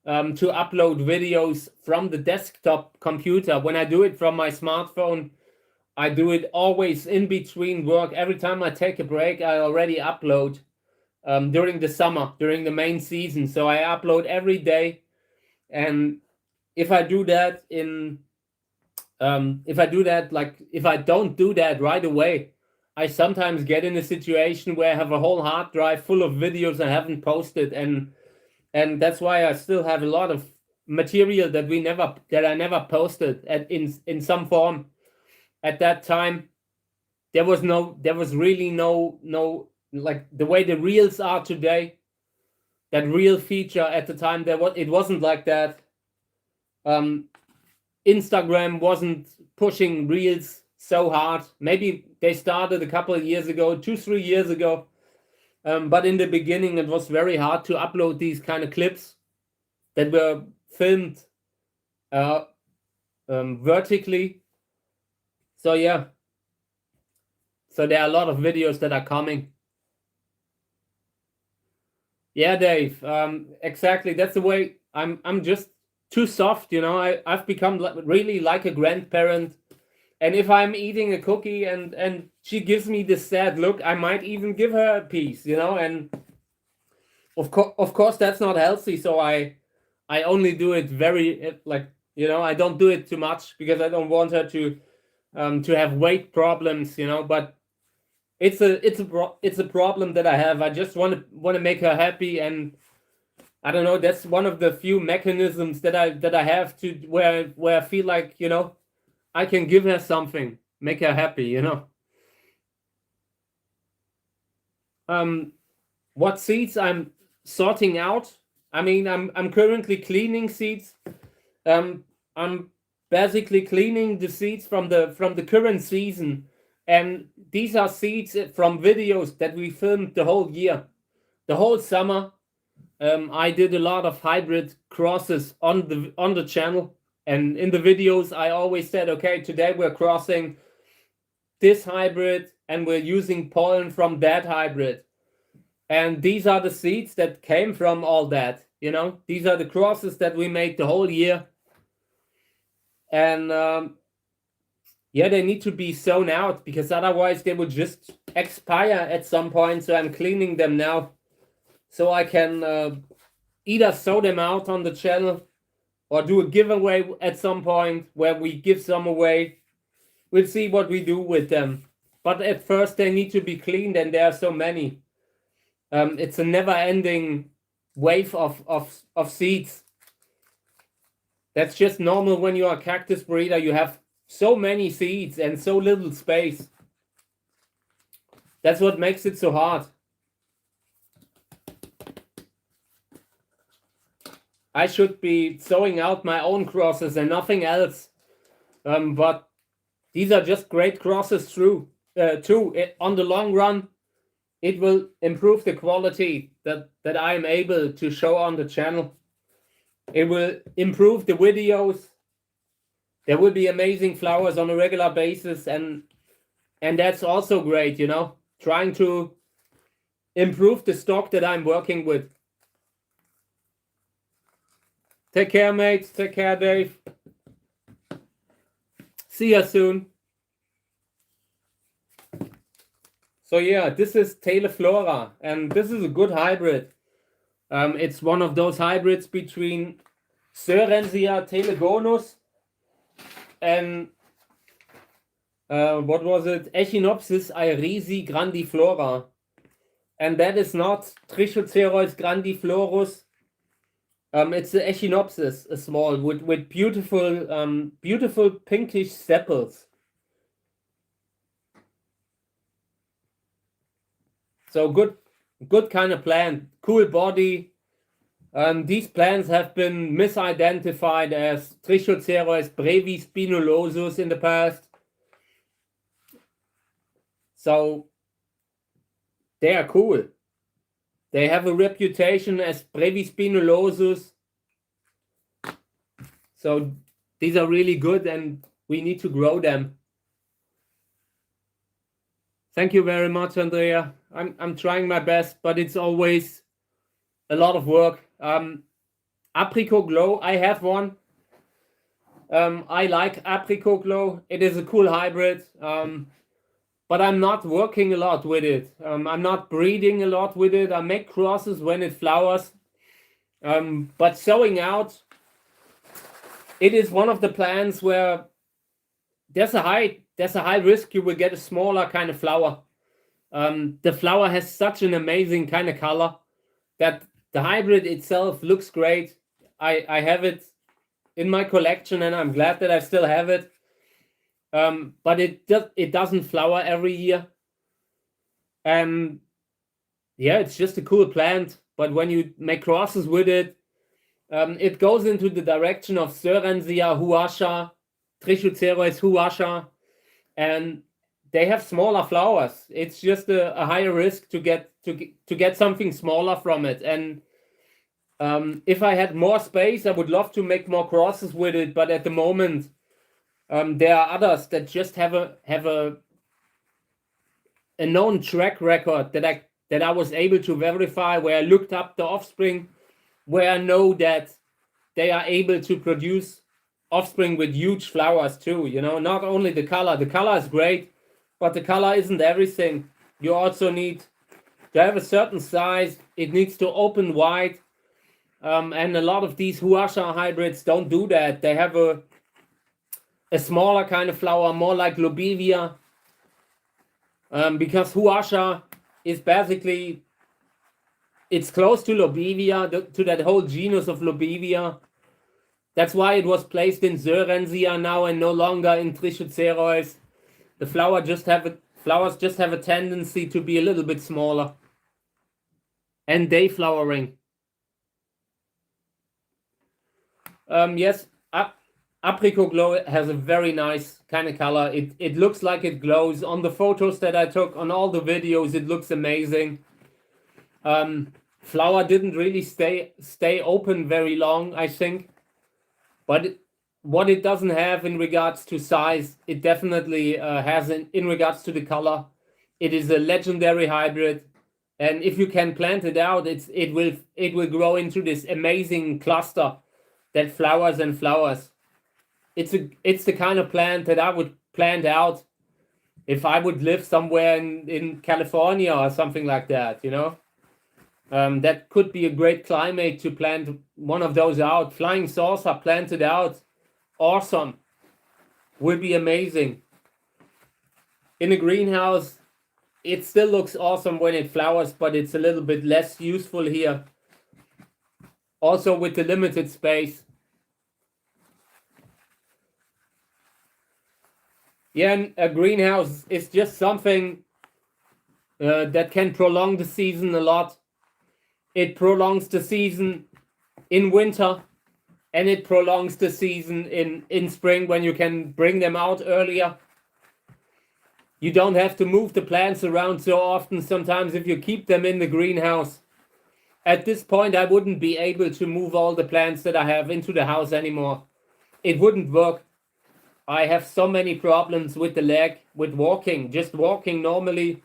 to upload videos from the desktop computer. When I do it from my smartphone, I do it always in between work. Every time I take a break, I already upload during the summer, during the main season. So I upload every day. And if I do that if I don't do that right away, I sometimes get in a situation where I have a whole hard drive full of videos I haven't posted, and that's why I still have a lot of material that I never posted in some form. At that time, there was really no, like the way the reels are today. That reel feature at the time, it wasn't like that. Instagram wasn't pushing reels so hard. Maybe they started a couple of years ago, 2-3 years ago. But in the beginning, it was very hard to upload these kind of clips that were filmed vertically. So yeah. So there are a lot of videos that are coming. Yeah, Dave. Exactly. That's the way. I'm just too soft, I've become really like a grandparent. And if I'm eating a cookie and she gives me this sad look, I might even give her a piece, and of course that's not healthy. So I only do it very I don't do it too much, because I don't want her to have weight problems, but it's a problem that I have. I just want to make her happy, and I don't know, that's one of the few mechanisms that I have to where I feel like, I can give her something, make her happy, What seeds I'm sorting out? I mean, I'm currently cleaning seeds. I'm basically cleaning the seeds from the current season, and these are seeds from videos that we filmed the whole year, the whole summer. I did a lot of hybrid crosses on the channel, and in the videos I always said, okay, today we're crossing this hybrid and we're using pollen from that hybrid. And these are the seeds that came from all that, These are the crosses that we made the whole year. And yeah, they need to be sown out, because otherwise they would just expire at some point. So I'm cleaning them now, so I can either sow them out on the channel or do a giveaway at some point where we give some away. We'll see what we do with them. But at first they need to be cleaned, and there are so many. It's a never-ending wave of seeds. That's just normal when you're a cactus breeder. You have so many seeds and so little space. That's what makes it so hard. I should be sowing out my own crosses and nothing else. But these are just great crosses too. On the long run, it will improve the quality that I am able to show on the channel. It will improve the videos. There will be amazing flowers on a regular basis, and that's also great, you know, trying to improve the stock that I'm working with. Take care, mates. Take care, Dave. See you soon. So yeah, this is Teleflora, and this is a good hybrid. It's one of those hybrids between Sorensia telegonus and what was it? Echinopsis aerisi grandiflora. And that is not Trichocereus grandiflorus. It's the Echinopsis, a small, with beautiful pinkish sepals. So good kind of plant, cool body. These plants have been misidentified as Trichocereus brevispinulosus in the past. So they are cool. They have a reputation as brevispinulosus. So these are really good and we need to grow them. Thank you very much, Andrea. I'm trying my best, but it's always a lot of work. Apricot Glow, I have one. I like Apricot Glow. It is a cool hybrid. But I'm not working a lot with it. I'm not breeding a lot with it. I make crosses when it flowers. But sowing out, it is one of the plants where there's a high risk you will get a smaller kind of flower. The flower has such an amazing kind of color that the hybrid itself looks great. I have it in my collection and I'm glad that I still have it. But it doesn't flower every year. And yeah, it's just a cool plant. But when you make crosses with it, it goes into the direction of Sorensia huasha, Trichocereus huasha, and they have smaller flowers. It's just a higher risk to get something smaller from it. And if I had more space, I would love to make more crosses with it. But at the moment, there are others that just have a known track record that I was able to verify, where I looked up the offspring, where I know that they are able to produce offspring with huge flowers too. You know, not only the color. The color is great, but the color isn't everything. You also need to have a certain size. It needs to open wide, and a lot of these huasha hybrids don't do that. They have a smaller kind of flower, more like Lobevia, because huasha is basically, it's close to Lobevia, to that whole genus of Lobevia. That's why it was placed in Sorensia now and no longer in Trichocereus. The flowers just have a tendency to be a little bit smaller. And day flowering. Yes, Apricot Glow has a very nice kind of color. It looks like it glows. On the photos that I took, on all the videos, it looks amazing. Flower didn't really stay open very long, I think. But what it doesn't have in regards to size, it definitely has in regards to the color. It is a legendary hybrid. And if you can plant it out, it will grow into this amazing cluster that flowers and flowers. It's the kind of plant that I would plant out if I would live somewhere in California or something like that, you know. That could be a great climate to plant one of those out. Flying saucer planted out, awesome, would be amazing. In a greenhouse, it still looks awesome when it flowers, but it's a little bit less useful here. Also with the limited space. Yeah, and a greenhouse is just something that can prolong the season a lot. It prolongs the season in winter, and it prolongs the season in spring when you can bring them out earlier. You don't have to move the plants around so often. Sometimes if you keep them in the greenhouse, at this point I wouldn't be able to move all the plants that I have into the house anymore. It wouldn't work. I have so many problems with the leg, with walking, just walking normally.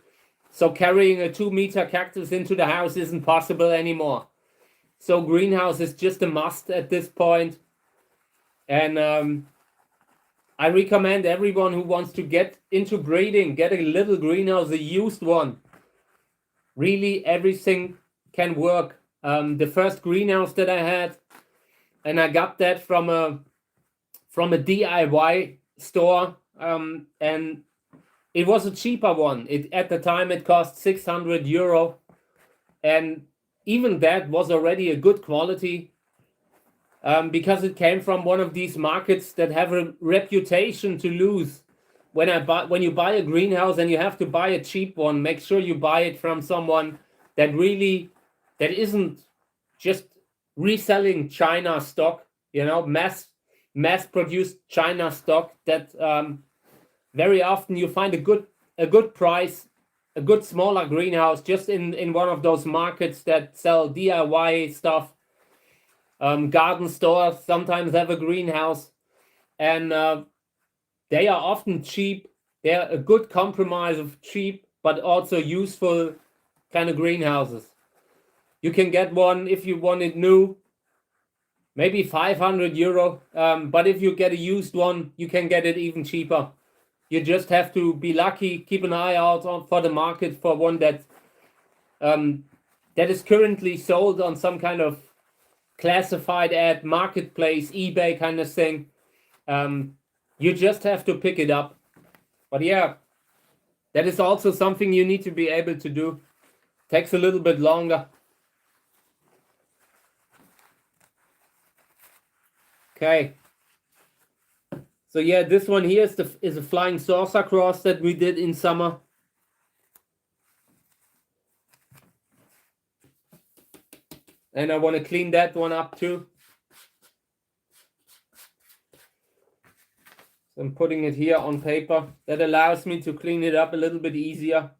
So carrying a 2-meter cactus into the house isn't possible anymore. So greenhouse is just a must at this point. And I recommend everyone who wants to get into breeding, get a little greenhouse, a used one. Really, everything can work. The first greenhouse that I had, and I got that from a DIY store, and it was a cheaper one. At the time it cost 600 euro, and even that was already a good quality, because it came from one of these markets that have a reputation to lose. When you buy a greenhouse and you have to buy a cheap one, make sure you buy it from someone that isn't just reselling China stock, mass produced China stock that very often you find a good price, a good smaller greenhouse just in one of those markets that sell DIY stuff. Garden stores sometimes have a greenhouse, and they are often cheap. They're a good compromise of cheap but also useful kind of greenhouses. You can get one if you want it new, maybe 500 euro, but if you get a used one, you can get it even cheaper. You just have to be lucky, keep an eye out for the market for one that is currently sold on some kind of classified ad marketplace, eBay kind of thing. You just have to pick it up. But yeah, that is also something you need to be able to do. Takes a little bit longer. Okay. So yeah, this one here is a flying saucer cross that we did in summer. And I want to clean that one up too. So I'm putting it here on paper. That allows me to clean it up a little bit easier.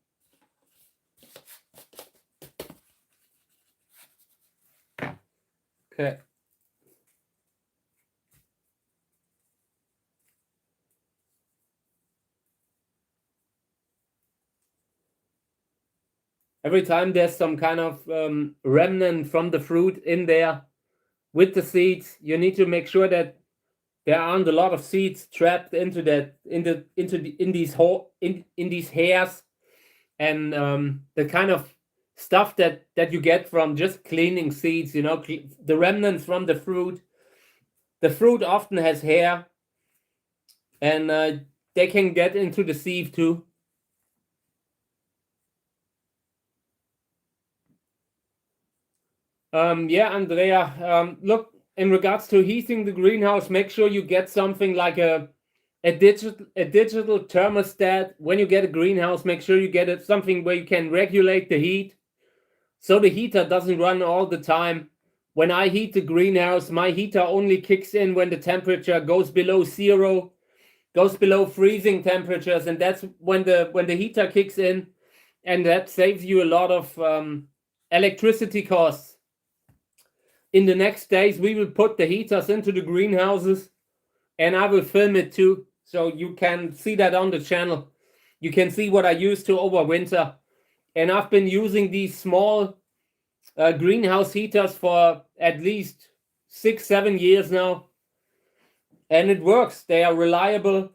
Okay. Every time there's some kind of remnant from the fruit in there with the seeds, you need to make sure that there aren't a lot of seeds trapped into that in these hairs, and the kind of stuff that you get from just cleaning seeds. The remnants from the fruit. The fruit often has hair, and they can get into the sieve too. Yeah, Andrea, look, in regards to heating the greenhouse, make sure you get something like a digital thermostat. When you get a greenhouse, make sure you get something where you can regulate the heat, so the heater doesn't run all the time. When I heat the greenhouse, my heater only kicks in when the temperature goes below zero, goes below freezing temperatures, and that's when the heater kicks in, and that saves you a lot of electricity costs. In the next days, we will put the heaters into the greenhouses, and I will film it too, so you can see that on the channel. You can see what I used to over winter. And I've been using these small greenhouse heaters for at least 6-7 years now. And it works. They are reliable.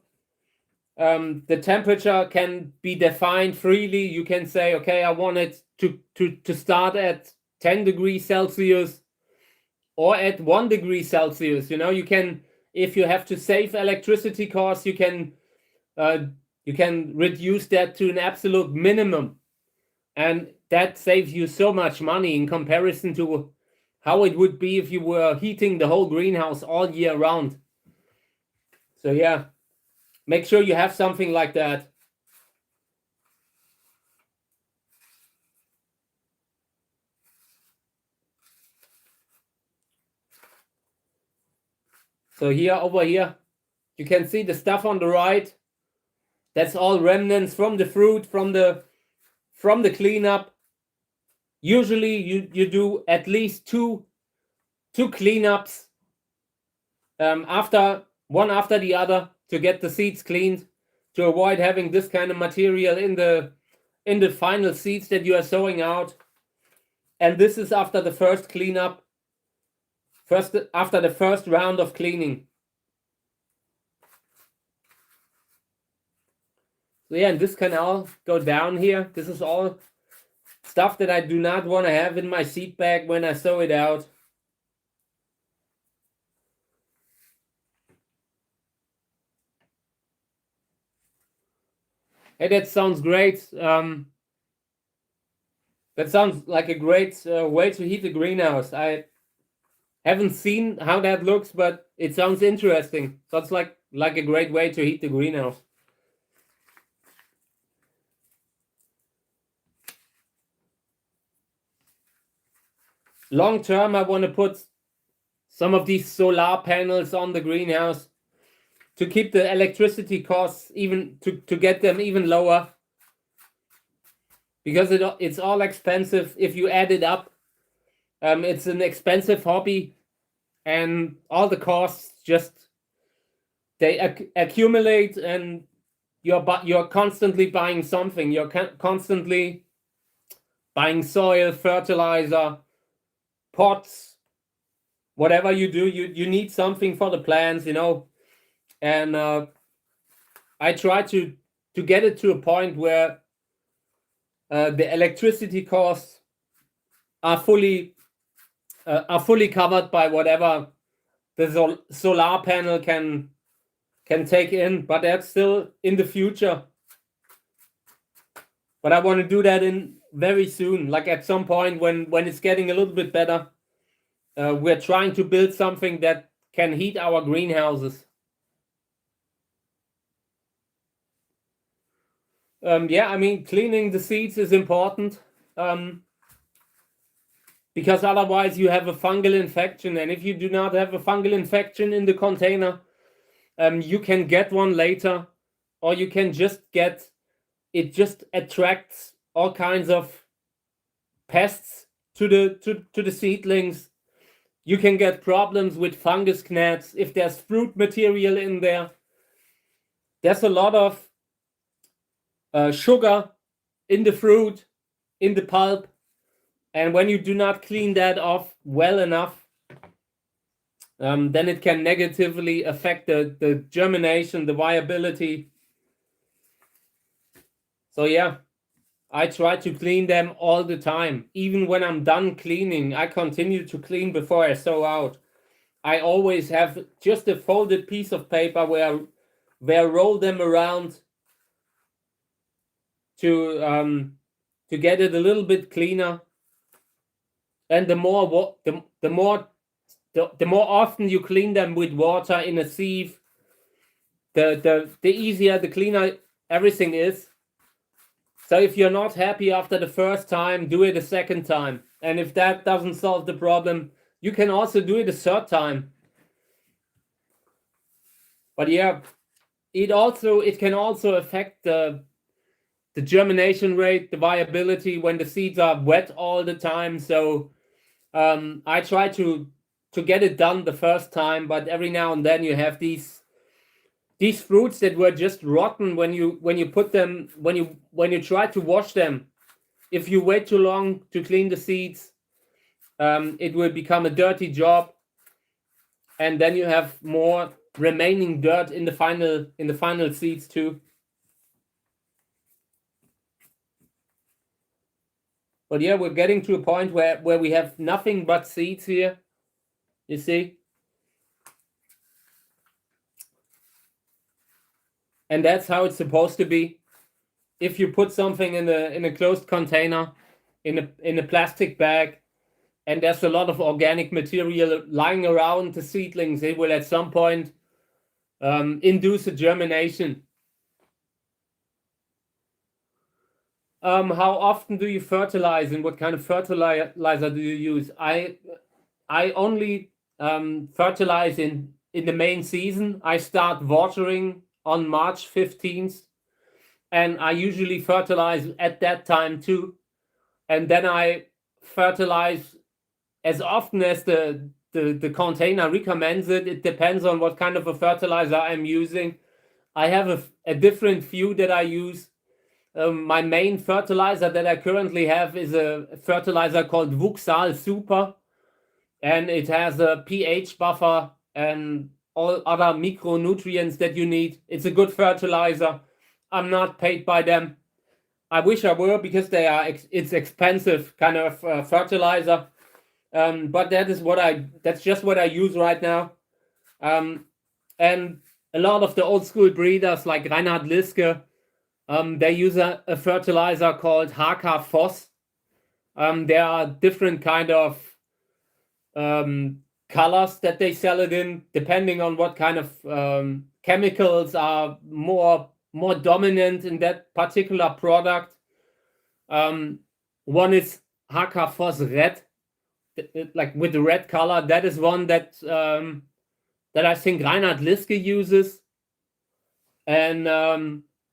The temperature can be defined freely. You can say, okay, I want it to start at 10 degrees Celsius or at 1 degree Celsius. You can, if you have to save electricity costs, you can reduce that to an absolute minimum. And that saves you so much money in comparison to how it would be if you were heating the whole greenhouse all year round. So yeah, make sure you have something like that. So here, over here, you can see the stuff on the right. That's all remnants from the fruit, from the cleanup. Usually you do at least two cleanups one after the other to get the seeds cleaned, to avoid having this kind of material in the final seeds that you are sowing out. And this is after the first cleanup, after the first round of cleaning. So yeah, and this can all go down here. This is all stuff that I do not want to have in my seed bag when I sow it out. Hey, that sounds great. That sounds like a great way to heat the greenhouse. I haven't seen how that looks, but it sounds interesting. Sounds like a great way to heat the greenhouse. Long term, I want to put some of these solar panels on the greenhouse to keep the electricity costs even to get them even lower, because it's all expensive if you add it up. It's an expensive hobby, and all the costs just they accumulate, and you're constantly buying something. You're constantly buying soil, fertilizer, pots, whatever you do. You need something for the plants, you know. And I try to get it to a point where the electricity costs are fully covered by whatever the solar panel can take in, but that's still in the future. But I want to do that in very soon, like at some point when it's getting a little bit better. We're trying to build something that can heat our greenhouses. Yeah, I mean, cleaning the seeds is important, because otherwise you have a fungal infection, and if you do not have a fungal infection in the container, you can get one later, or you can just get it. Just attracts all kinds of pests to the seedlings. You can get problems with fungus gnats if there's fruit material in there. There's a lot of sugar in the fruit, in the pulp, and when you do not clean that off well enough, then it can negatively affect the germination, the viability. So yeah, I try to clean them all the time. Even when I'm done cleaning, I continue to clean before I sow out. I always have just a folded piece of paper where I roll them around to get it a little bit cleaner. And the more often you clean them with water in a sieve, the easier, the cleaner everything is. So if you're not happy after the first time, do it a second time. And if that doesn't solve the problem, you can also do it a third time. But yeah, it can also affect the germination rate, the viability when the seeds are wet all the time. So I try to get it done the first time, but every now and then you have these fruits that were just rotten when you put them, when you try to wash them. If you wait too long to clean the seeds, it will become a dirty job, and then you have more remaining dirt in the final seeds too. But yeah, we're getting to a point where we have nothing but seeds here. You see? And that's how it's supposed to be. If you put something in a closed container, in a plastic bag, and there's a lot of organic material lying around the seedlings, it will at some point induce a germination. How often do you fertilize, and what kind of fertilizer do you use? I only fertilize in in the main season. I start watering on March 15th, and I usually fertilize at that time too. And then I fertilize as often as the container recommends it. It depends on what kind of a fertilizer I'm using. I have a different few that I use. My main fertilizer that I currently have is a fertilizer called Vuxal Super, and it has a pH buffer and all other micronutrients that you need. It's a good fertilizer. I'm not paid by them. I wish I were, because it's expensive kind of fertilizer. But that's just what I use right now. And a lot of the old school breeders like Reinhard Liske, they use a fertilizer called HK Phos. There are different kind of colors that they sell it in, depending on what kind of chemicals are more dominant in that particular product. One is HK Phos Red, like with the red color. That is one that I think Reinhard Liske uses. And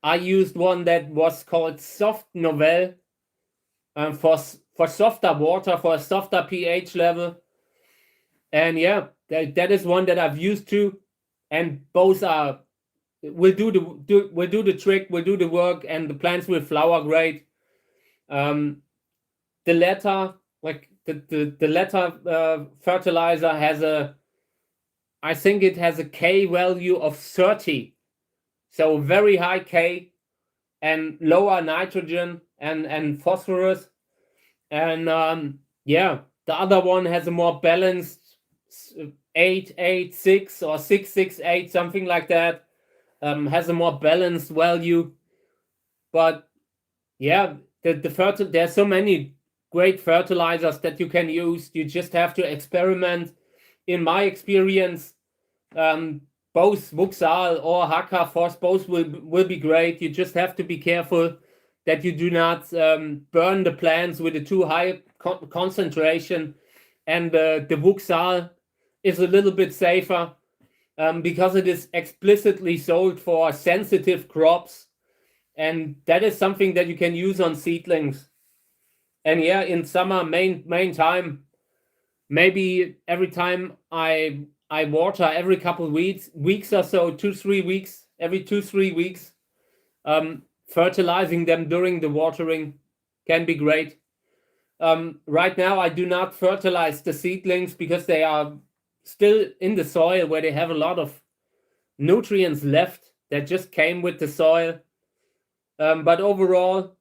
I used one that was called Soft Novel for softer water, for a softer pH level. And yeah, that is one that I've used too. And both will do the trick, will do the work, and the plants will flower great. The latter, like the latter fertilizer has I think it has a K value of 30. So very high K and lower nitrogen and phosphorus. And yeah, the other one has a more balanced 886 or 668, something like that. Has a more balanced value. But yeah, there's so many great fertilizers that you can use. You just have to experiment. In my experience, both Vuxal or HK Phos, both will be great. You just have to be careful that you do not burn the plants with a too high concentration. And the Vuxal is a little bit safer because it is explicitly sold for sensitive crops. And that is something that you can use on seedlings. And yeah, in summer, main time, maybe every time I water every couple of weeks or so, 2-3 weeks, every 2-3 weeks, fertilizing them during the watering can be great. Right now, I do not fertilize the seedlings because they are still in the soil, where they have a lot of nutrients left that just came with the soil. But overall,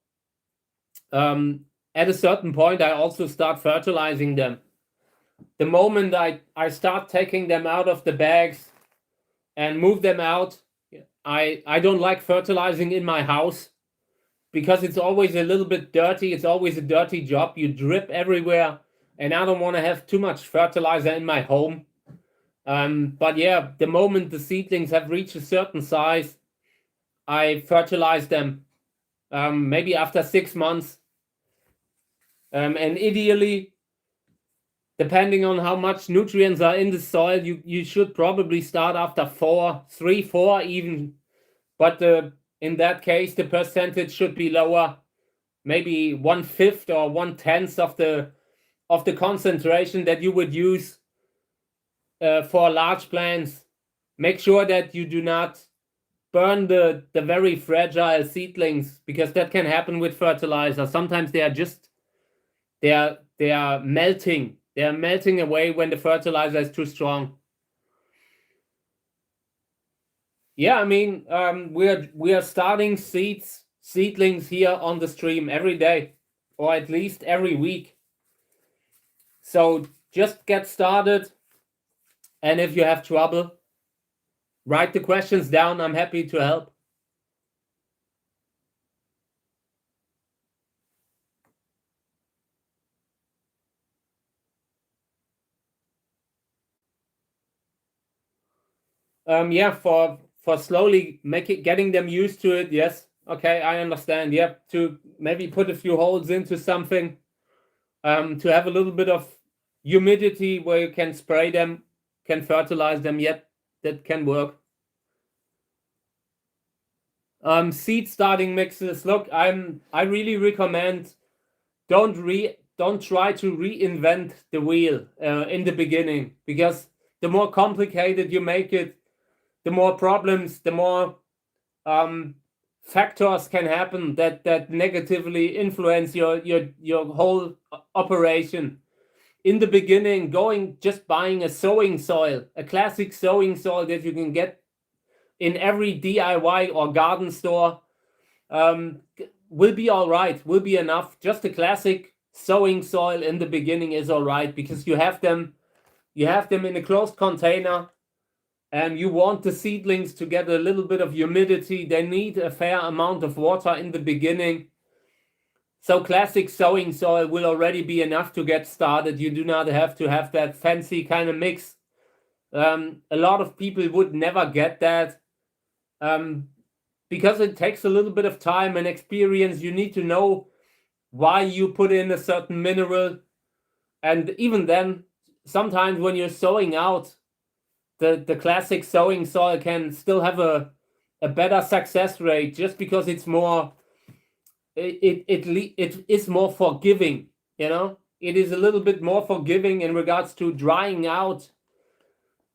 at a certain point, I also start fertilizing them. The moment I start taking them out of the bags and move them out, I don't like fertilizing in my house, because it's always a little bit dirty. It's always a dirty job. You drip everywhere, and I don't want to have too much fertilizer in my home. But yeah, the moment the seedlings have reached a certain size, I fertilize them, maybe after 6 months. And ideally, depending on how much nutrients are in the soil, you should probably start after 3, 4 even. But in that case, the percentage should be lower, maybe 1/5 or 1/10 of the concentration that you would use for large plants. Make sure that you do not burn the very fragile seedlings, because that can happen with fertilizer. Sometimes they are melting. They are melting away when the fertilizer is too strong. Yeah, I mean, we are starting seedlings here on the stream every day, or at least every week. So just get started, and if you have trouble, write the questions down. I'm happy to help. Yeah, for slowly getting them used to it. Yes, okay, I understand. Yeah, to maybe put a few holes into something, to have a little bit of humidity where you can spray them, can fertilize them. Yet that can work. Seed starting mixes. Look, I really recommend don't try to reinvent the wheel in the beginning, because the more complicated you make it, the more problems, the more factors can happen that negatively influence your whole operation. In the beginning, just buying a sowing soil, a classic sowing soil that you can get in every DIY or garden store, will be all right, will be enough. Just a classic sowing soil in the beginning is all right, because you have them in a closed container, and you want the seedlings to get a little bit of humidity. They need a fair amount of water in the beginning. So classic sowing soil will already be enough to get started. You do not have to have that fancy kind of mix. A lot of people would never get that, because it takes a little bit of time and experience. You need to know why you put in a certain mineral. And even then, sometimes when you're sowing out, the classic sowing soil can still have a better success rate, just because it's more, it is more forgiving, you know. It is a little bit more forgiving in regards to drying out,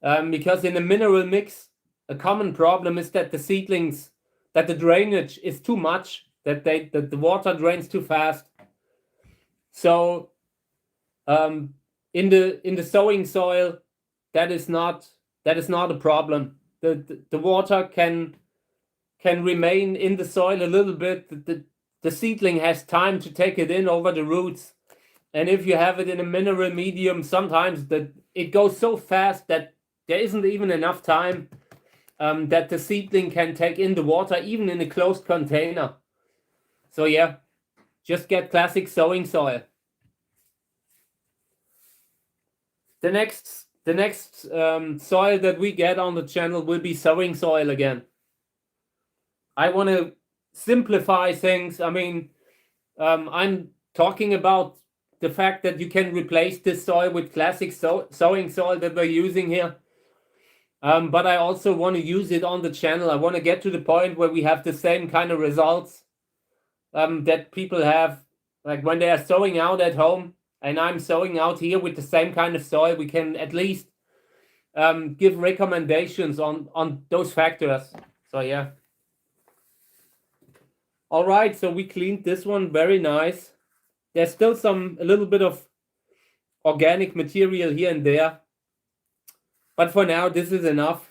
because in a mineral mix, a common problem is that the seedlings, that the drainage is too much, that the water drains too fast. So in the sowing soil, that is not a problem. The water can remain in the soil a little bit. The seedling has time to take it in over the roots. And if you have it in a mineral medium, sometimes it goes so fast that there isn't even enough time that the seedling can take in the water, even in a closed container. So yeah, just get classic sowing soil. The next soil that we get on the channel will be sowing soil again. I want to simplify things. I mean, I'm talking about the fact that you can replace this soil with classic sowing soil that we're using here. But I also want to use it on the channel. I want to get to the point where we have the same kind of results that people have, like when they are sowing out at home, and I'm sowing out here with the same kind of soil. We can at least give recommendations on those factors. So yeah. All right, so we cleaned this one, very nice. There's still a little bit of organic material here and there, but for now this is enough.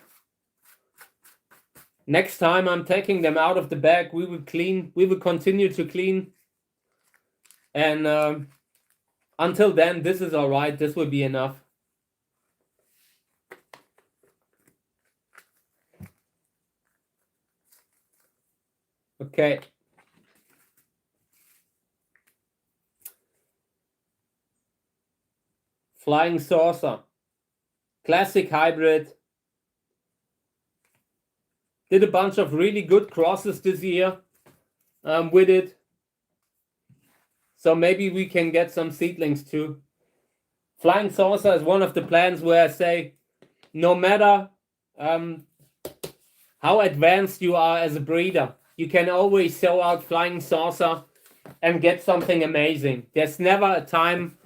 Next time I'm taking them out of the bag, we will continue to clean, and until then, this is all right. This will be enough. Okay. Flying saucer, classic hybrid. Did a bunch of really good crosses this year with it. So maybe we can get some seedlings too. Flying saucer is one of the plants where I say, no matter how advanced you are as a breeder, you can always sow out flying saucer and get something amazing. There's never a time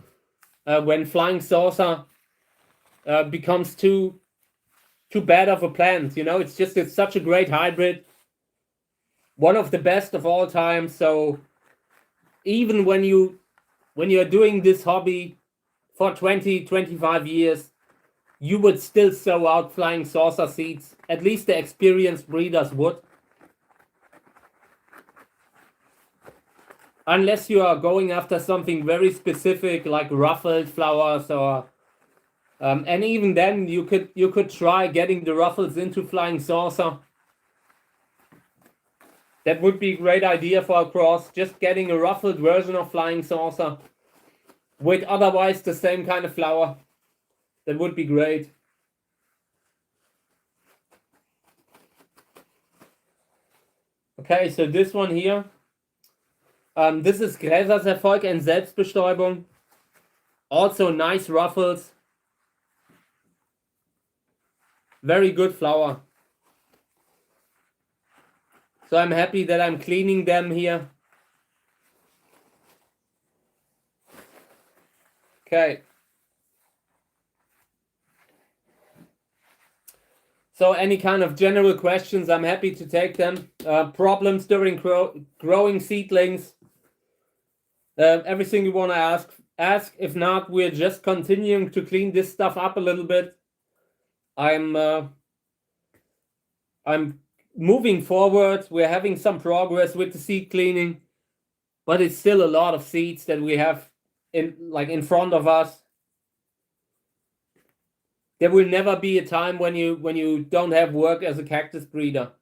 when flying saucer becomes too bad of a plant. You know, it's such a great hybrid, one of the best of all time. So even when you're doing this hobby for 20-25 years, you would still sow out flying saucer seeds. At least the experienced breeders would. Unless you are going after something very specific like ruffled flowers, or and even then you could try getting the ruffles into flying saucer. That would be a great idea for a cross, just getting a ruffled version of flying saucer with otherwise the same kind of flower. That would be great. Okay, so this one here. This is Gräserserfolg and Selbstbestäubung. Also nice ruffles. Very good flower. So I'm happy that I'm cleaning them here. Okay. So any kind of general questions, I'm happy to take them. Problems during growing seedlings. Everything you want to ask. If not, we're just continuing to clean this stuff up a little bit. I'm moving forward. We're having some progress with the seed cleaning, but it's still a lot of seeds that we have in front of us. There will never be a time when you don't have work as a cactus breeder.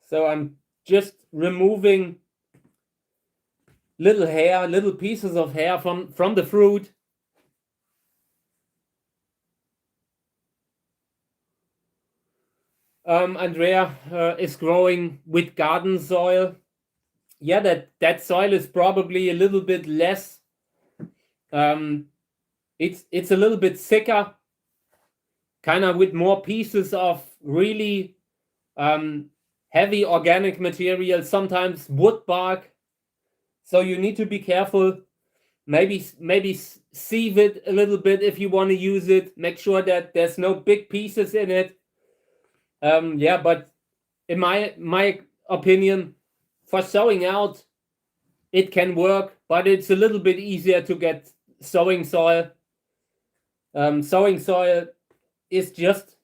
So I'm just removing little pieces of hair from the fruit. Andrea is growing with garden soil. Yeah, that soil is probably a little bit less. It's a little bit thicker, kind of with more pieces of really heavy organic material, sometimes wood bark. So you need to be careful. Maybe sieve it a little bit if you want to use it. Make sure that there's no big pieces in it. Yeah, but in my opinion, for sowing out, it can work, but it's a little bit easier to get sowing soil. Sowing soil is just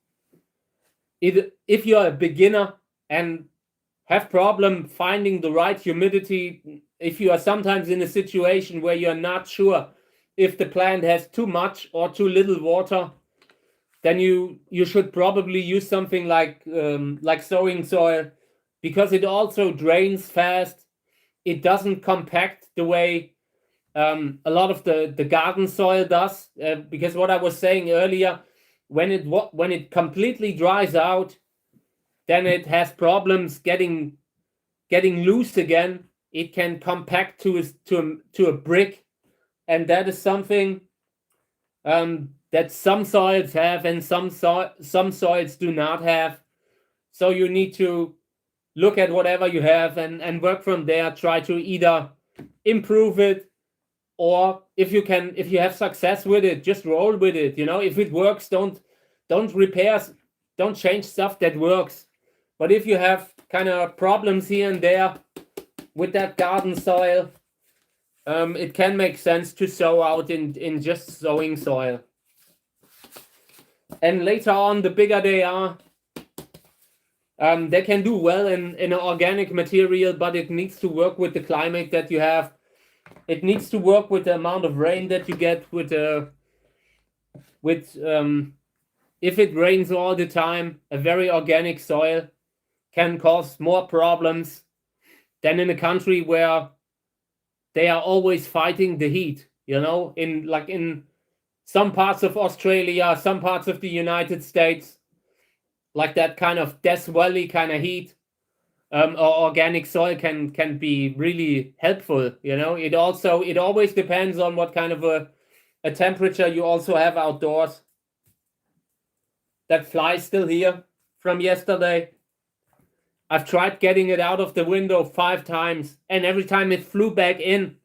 if you're a beginner and have problem finding the right humidity, if you are sometimes in a situation where you're not sure if the plant has too much or too little water, then you should probably use something like sowing soil, because it also drains fast. It doesn't compact the way a lot of the garden soil does, because what I was saying earlier, when it completely dries out, then it has problems getting loose again. It can compact to a brick, and that is something that some soils have and some soils do not have. So you need to look at whatever you have and work from there. Try to either improve it, or if you have success with it, just roll with it. If it works, don't repair, don't change stuff that works. But if you have kind of problems here and there with that garden soil, it can make sense to sow out in just sowing soil. And later on, the bigger they are, they can do well in organic material, but it needs to work with the climate that you have. It needs to work with the amount of rain that you get if it rains all the time, a very organic soil can cause more problems than in a country where they are always fighting the heat. In some parts of Australia, some parts of the United States, like that kind of Death Valley kind of heat, or organic soil can be really helpful. It always depends on what kind of a temperature you also have outdoors. That fly is still here from yesterday. I've tried getting it out of the window 5 times, and every time it flew back in.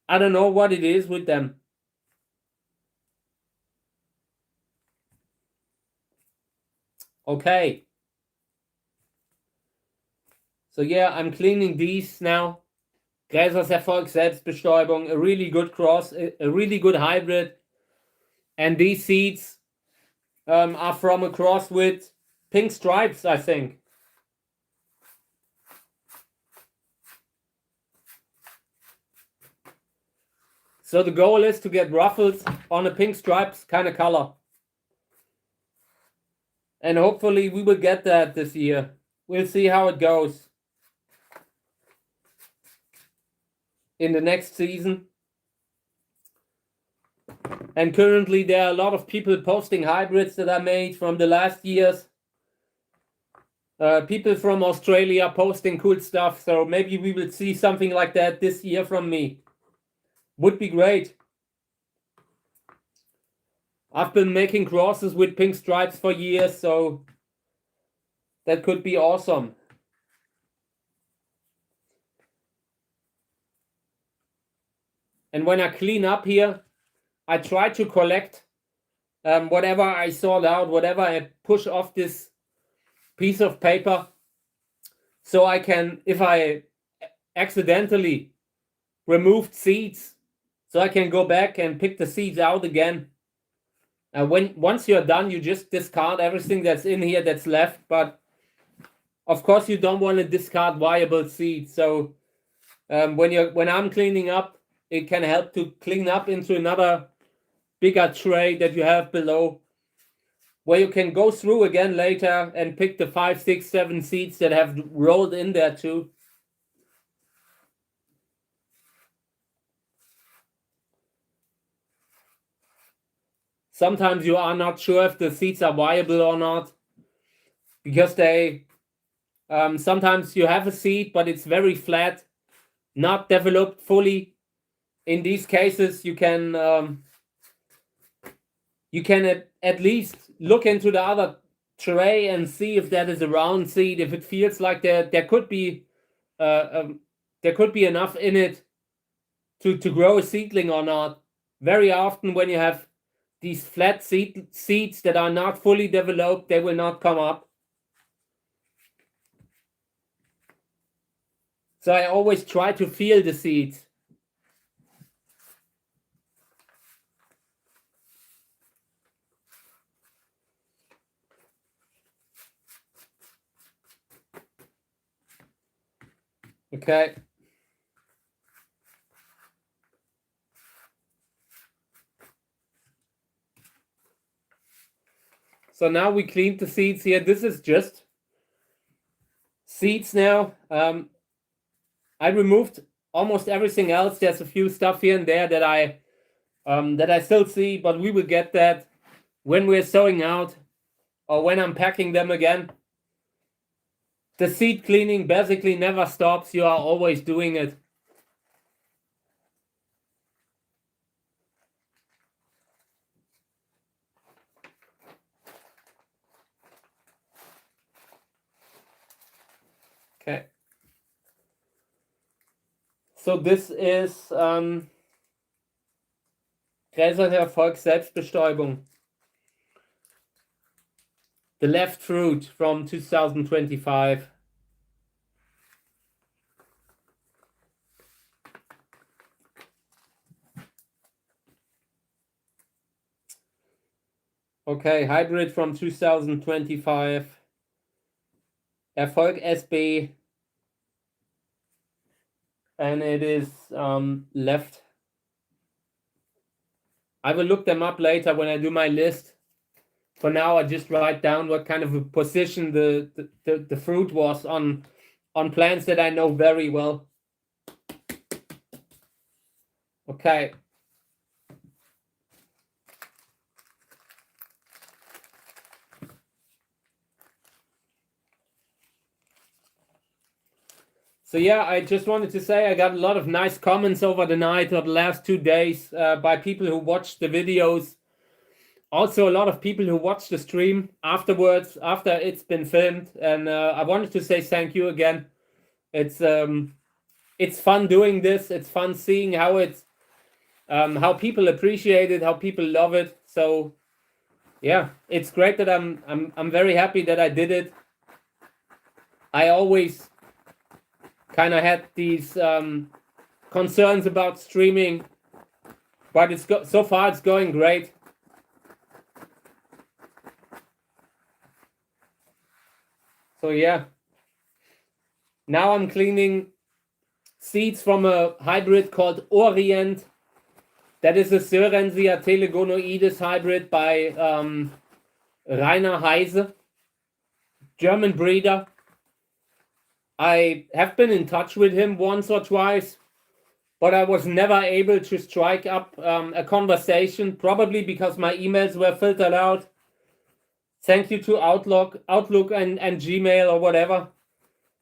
I don't know what it is with them. Okay. So yeah, I'm cleaning these now. Gräserserfolg Selbstbestäubung, a really good cross, a really good hybrid. And these seeds are from a cross with pink stripes, I think. So the goal is to get ruffles on a pink stripes kind of color. And hopefully we will get that this year. We'll see how it goes in the next season. And currently there are a lot of people posting hybrids that I made from the last years. People from Australia posting cool stuff. So maybe we will see something like that this year from me. would be great. I've been making crosses with pink stripes for years, so that could be awesome. And when I clean up here, I try to collect whatever I sort out, whatever I push off this piece of paper, so I can, if I accidentally removed seeds, so I can go back and pick the seeds out again. Once you're done, you just discard everything that's in here that's left, but of course you don't want to discard viable seeds. So when I'm cleaning up, it can help to clean up into another bigger tray that you have below, where you can go through again later and pick the 5, 6, 7 seeds that have rolled in there too. Sometimes you are not sure if the seeds are viable or not, because they sometimes you have a seed, but it's very flat, not developed fully. In these cases, you can at least look into the other tray and see if that is a round seed, if it feels like there could be enough in it to grow a seedling or not. Very often when you have these flat seeds that are not fully developed, they will not come up. So I always try to feel the seeds. Okay. So now we cleaned the seeds here. This is just seeds now. I removed almost everything else. There's a few stuff here and there that I still see, but we will get that when we're sowing out or when I'm packing them again. The seed cleaning basically never stops. You are always doing it. Okay. So this is Gräsererfolg Selbstbestäubung. The left fruit from 2025. Okay, hybrid from 2025. Erfolg SB. And it is left. I will look them up later when I do my list. For now, I just write down what kind of a position the fruit was on plants that I know very well. Okay. So yeah, I just wanted to say I got a lot of nice comments over the night or the last 2 days by people who watched the videos. Also, a lot of people who watched the stream afterwards, after it's been filmed. And I wanted to say thank you again. It's fun doing this. It's fun seeing how people appreciate it, how people love it. So yeah, it's great that I'm very happy that I did it. I always kind of had these concerns about streaming, but so far it's going great. So yeah, now I'm cleaning seeds from a hybrid called Orient. That is a Sörensia telegonoides hybrid by Rainer Heise, German breeder. I have been in touch with him once or twice, but I was never able to strike up a conversation, probably because my emails were filtered out. Thank you to Outlook and Gmail or whatever.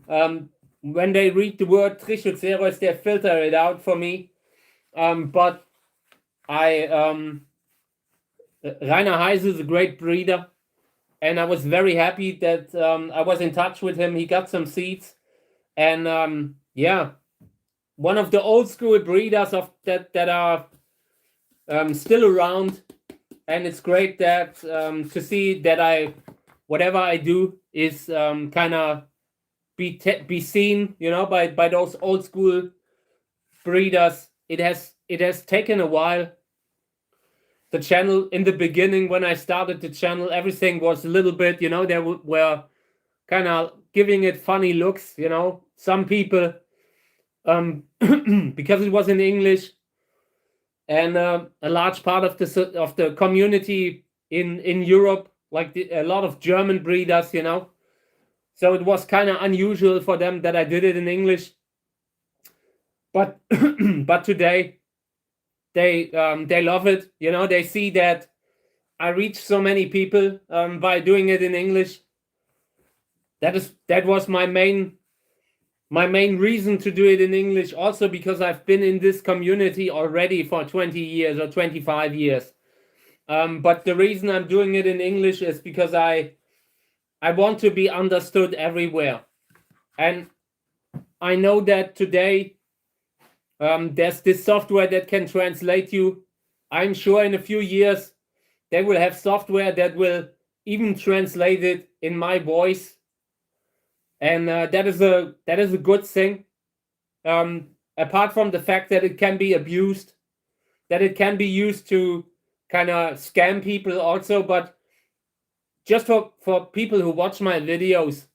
When they read the word Trichocereus, they filter it out for me. but Rainer Heise is a great breeder, and I was very happy that I was in touch with him. He got some seeds, and yeah, one of the old school breeders of that are still around, and it's great that to see that whatever I do is kind of be seen, by those old school breeders. It has taken a while. The channel in the beginning, when I started the channel, everything was a little bit, they were kind of giving it funny looks, some people, because it was in English, and a large part of the community in Europe, like a lot of German breeders, so it was kind of unusual for them that I did it in English. But but today they love it. They see that I reach so many people by doing it in English. That was my main reason to do it in English, also because I've been in this community already for 20 years or 25 years. But the reason I'm doing it in English is because I want to be understood everywhere. And I know that today there's this software that can translate you. I'm sure in a few years they will have software that will even translate it in my voice. And that is a good thing. Apart from the fact that it can be abused, that it can be used to kind of scam people also, but just for people who watch my videos,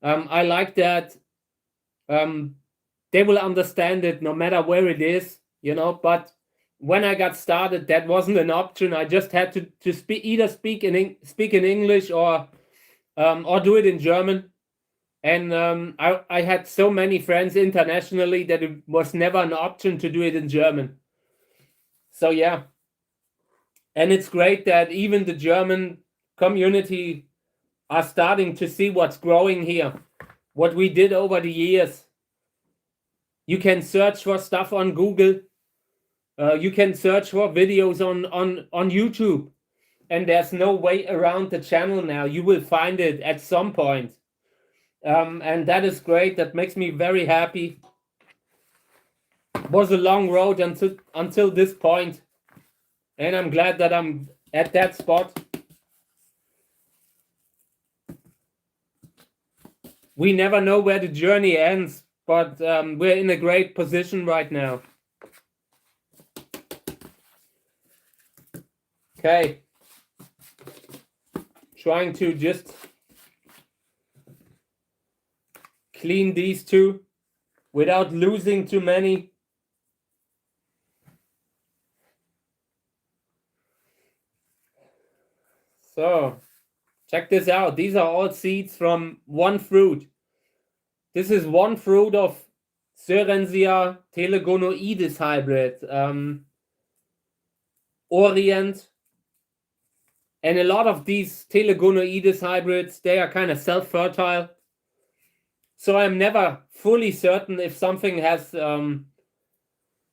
I like that they will understand it no matter where it is, but when I got started, that wasn't an option. I just had to either speak in English or do it in German. And I had so many friends internationally that it was never an option to do it in German. So yeah. And it's great that even the German community are starting to see what's growing here, what we did over the years. You can search for stuff on Google. You can search for videos on YouTube. And there's no way around the channel now. You will find it at some point. And that is great. That makes me very happy. It was a long road until this point. And I'm glad that I'm at that spot. We never know where the journey ends, but we're in a great position right now. Okay. Trying to just clean these two without losing too many. So, check this out. These are all seeds from one fruit. This is one fruit of Sorensia telegonoides hybrid. Orient. And a lot of these telegonoides hybrids, they are kind of self-fertile. So I'm never fully certain if something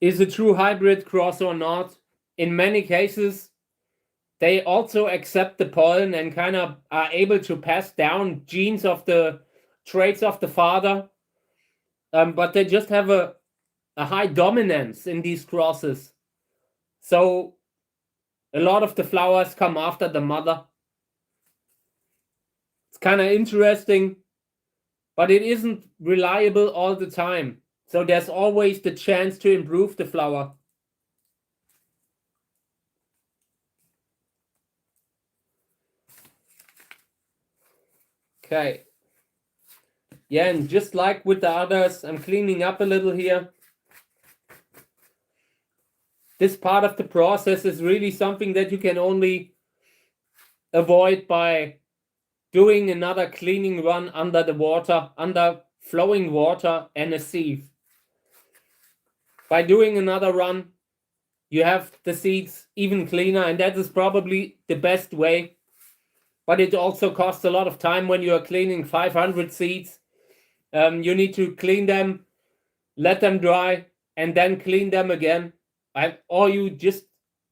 is a true hybrid cross or not. In many cases, they also accept the pollen and kind of are able to pass down genes of the traits of the father. But they just have a high dominance in these crosses. So a lot of the flowers come after the mother. It's kind of interesting, but it isn't reliable all the time. So there's always the chance to improve the flower. Okay. Yeah, and just like with the others, I'm cleaning up a little here. This part of the process is really something that you can only avoid by doing another cleaning run under the water, under flowing water and a sieve. By doing another run, you have the seeds even cleaner, and that is probably the best way. But it also costs a lot of time when you are cleaning 500 seeds. You need to clean them, let them dry, and then clean them again. Or you just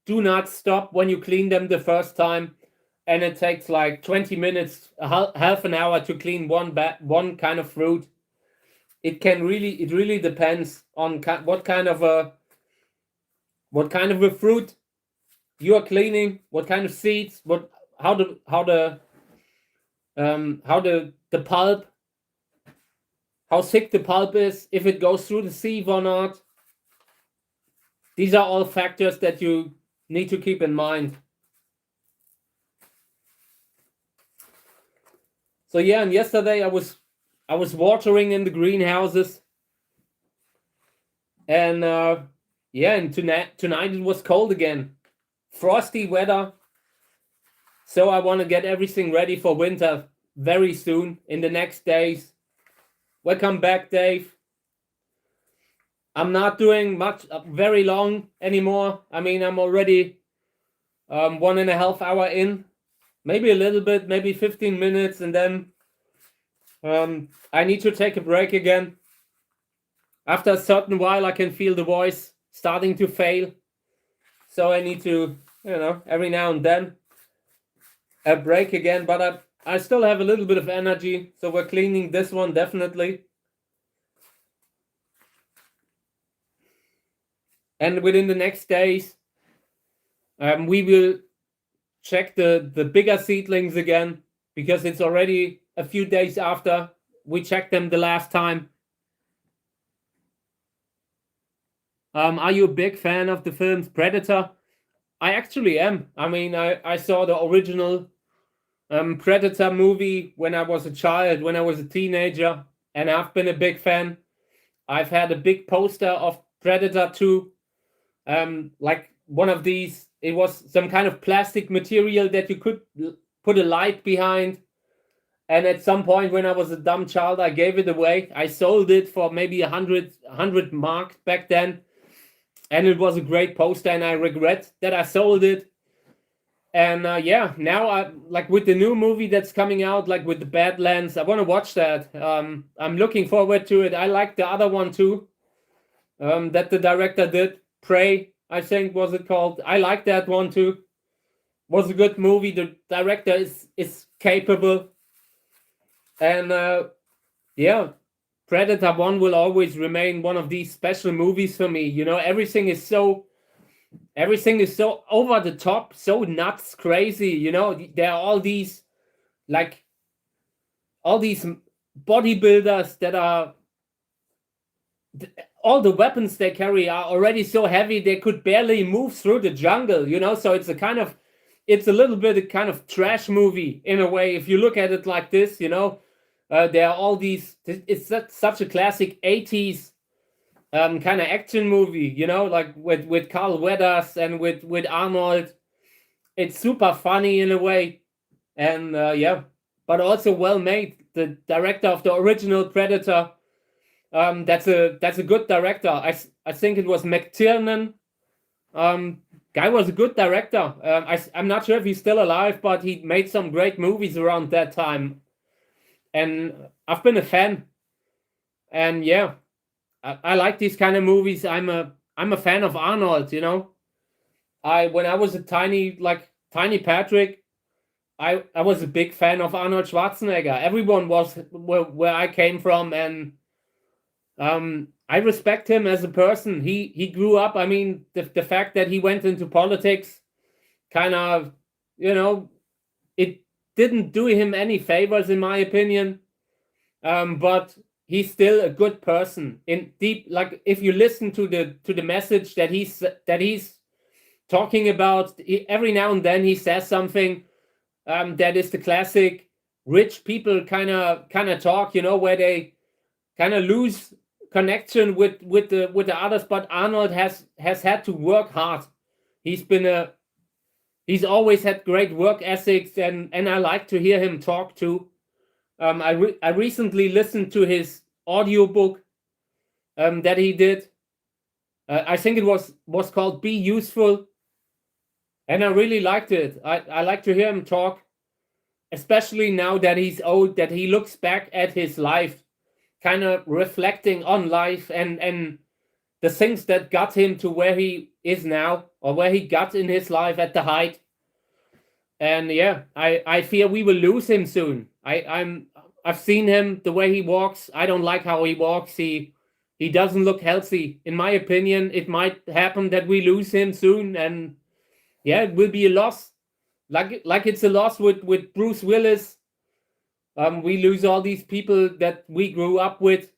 do not stop when you clean them the first time, and it takes like 20 minutes, half an hour to clean one kind of fruit. It really depends on what kind of a fruit you are cleaning, what kind of seeds, how the pulp, how thick the pulp is, if it goes through the sieve or not. These are all factors that you need to keep in mind. So yeah, and yesterday I was watering in the greenhouses, and yeah, and tonight it was cold again, frosty weather. So I want to get everything ready for winter very soon, in the next days. Welcome back, Dave. I'm not doing much very long anymore. I mean, I'm already 1.5 hours in, maybe a little bit, maybe 15 minutes, and then I need to take a break again. After a certain while, I can feel the voice starting to fail. So I need to, every now and then a break again. But I still have a little bit of energy. So we're cleaning this one definitely. And within the next days, we will check the bigger seedlings again, because it's already a few days after we checked them the last time. Are you a big fan of the films Predator? I actually am. I mean, I saw the original Predator movie when I was a child, when I was a teenager, and I've been a big fan. I've had a big poster of Predator 2, like one of these. It was some kind of plastic material that you could put a light behind. And at some point when I was a dumb child, I gave it away. I sold it for maybe 100 marks back then. And it was a great poster, and I regret that I sold it. And yeah, now I like with the new movie that's coming out, like with the Badlands, I want to watch that. I'm looking forward to it. I like the other one too, that the director did. Prey, I think was it called. I like that one too. Was a good movie. The director is capable. And yeah, Predator 1 will always remain one of these special movies for me. Everything is so over the top, so nuts, crazy. There are all these bodybuilders that are, all the weapons they carry are already so heavy they could barely move through the jungle. So it's a little bit a kind of trash movie in a way, if you look at it like this. There are all these. It's such a classic 80s kind of action movie, like with Carl Weathers and with Arnold. It's super funny in a way, and yeah, but also well made. The director of the original Predator, that's a good director. I think it was McTiernan. Guy was a good director. I'm not sure if he's still alive, but he made some great movies around that time. And I've been a fan, and yeah, I like these kind of movies. I'm a fan of Arnold. When I was a tiny Patrick, I was a big fan of Arnold Schwarzenegger. Everyone was where I came from, and I respect him as a person. He grew up. I mean, the fact that he went into politics, kind of, it didn't do him any favors, in my opinion. But he's still a good person. In deep, like if you listen to the message that he's talking about, every now and then he says something that is the classic rich people kind of talk, where they kind of lose connection with the others. But Arnold has had to work hard. He's always had great work ethics, and I like to hear him talk too. I recently listened to his audiobook that he did. I think it was called Be Useful, and I really liked it. I like to hear him talk, especially now that he's old, that he looks back at his life, kind of reflecting on life, and the things that got him to where he is now, or where he got in his life at the height. And yeah, I fear we will lose him soon. I've seen him, the way he walks. I don't like how he walks. He doesn't look healthy. In my opinion, it might happen that we lose him soon, and yeah, it will be a loss. Like it's a loss with Bruce Willis. We lose all these people that we grew up with.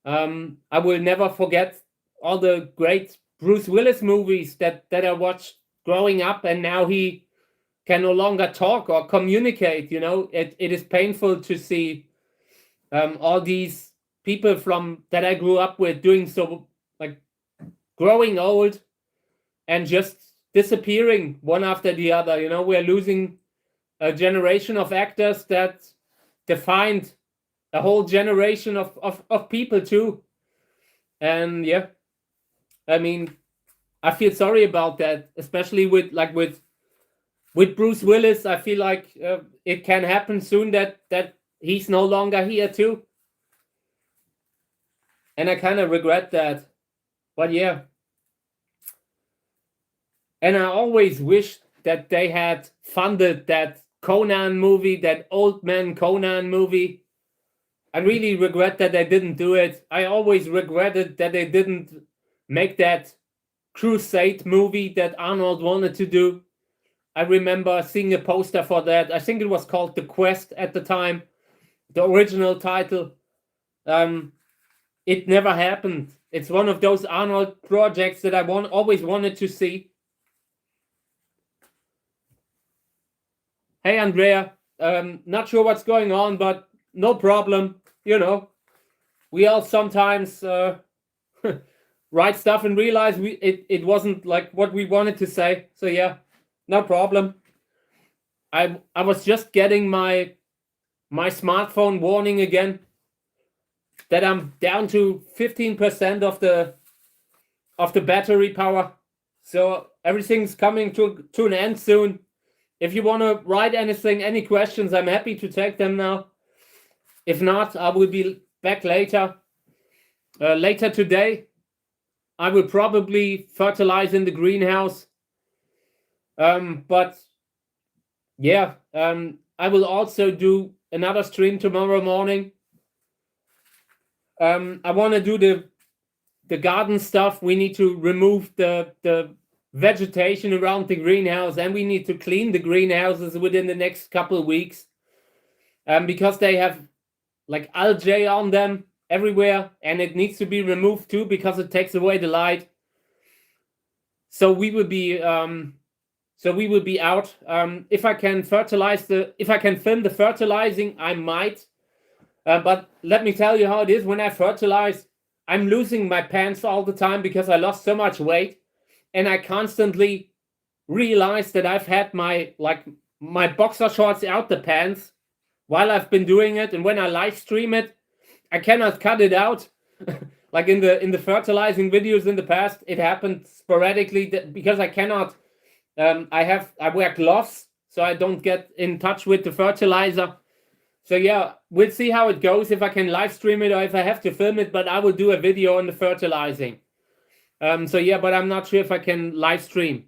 I will never forget all the great Bruce Willis movies that I watched growing up, and now he can no longer talk or communicate. It is painful to see all these people from that I grew up with doing so, like growing old and just disappearing one after the other. We're losing a generation of actors that defined a whole generation of people too. And yeah, I mean, I feel sorry about that, especially with Bruce Willis. I feel like it can happen soon that he's no longer here too, and I kind of regret that. But yeah, and I always wish that they had funded that Conan movie, that Old Man Conan movie. I really regret that they didn't do it. I always regretted that they didn't make that Crusade movie that Arnold wanted to do. I remember seeing a poster for that. I think it was called The Quest at the time, the original title. It never happened. It's one of those Arnold projects that I always wanted to see. Hey, Andrea. Not sure what's going on, but no problem. We all sometimes write stuff and realize it wasn't like what we wanted to say. So yeah, no problem. I was just getting my smartphone warning again that I'm down to 15% of the battery power. So everything's coming to an end soon. If you want to write anything, any questions, I'm happy to take them now. If not, I will be back later. Later today, I will probably fertilize in the greenhouse. But yeah, I will also do another stream tomorrow morning. I want to do the garden stuff. We need to remove the vegetation around the greenhouse, and we need to clean the greenhouses within the next couple of weeks. Because they have like algae on them everywhere, and it needs to be removed too because it takes away the light. So we will be out. If I can film the fertilizing, I might. But let me tell you how it is when I fertilize. I'm losing my pants all the time because I lost so much weight, and I constantly realize that I've had my boxer shorts out the pants while I've been doing it, and when I live stream it, I cannot cut it out. Like in the fertilizing videos in the past, it happened sporadically because I cannot. I wear gloves so I don't get in touch with the fertilizer. So yeah, we'll see how it goes, if I can live stream it or if I have to film it. But I will do a video on the fertilizing. So yeah, but I'm not sure if I can live stream.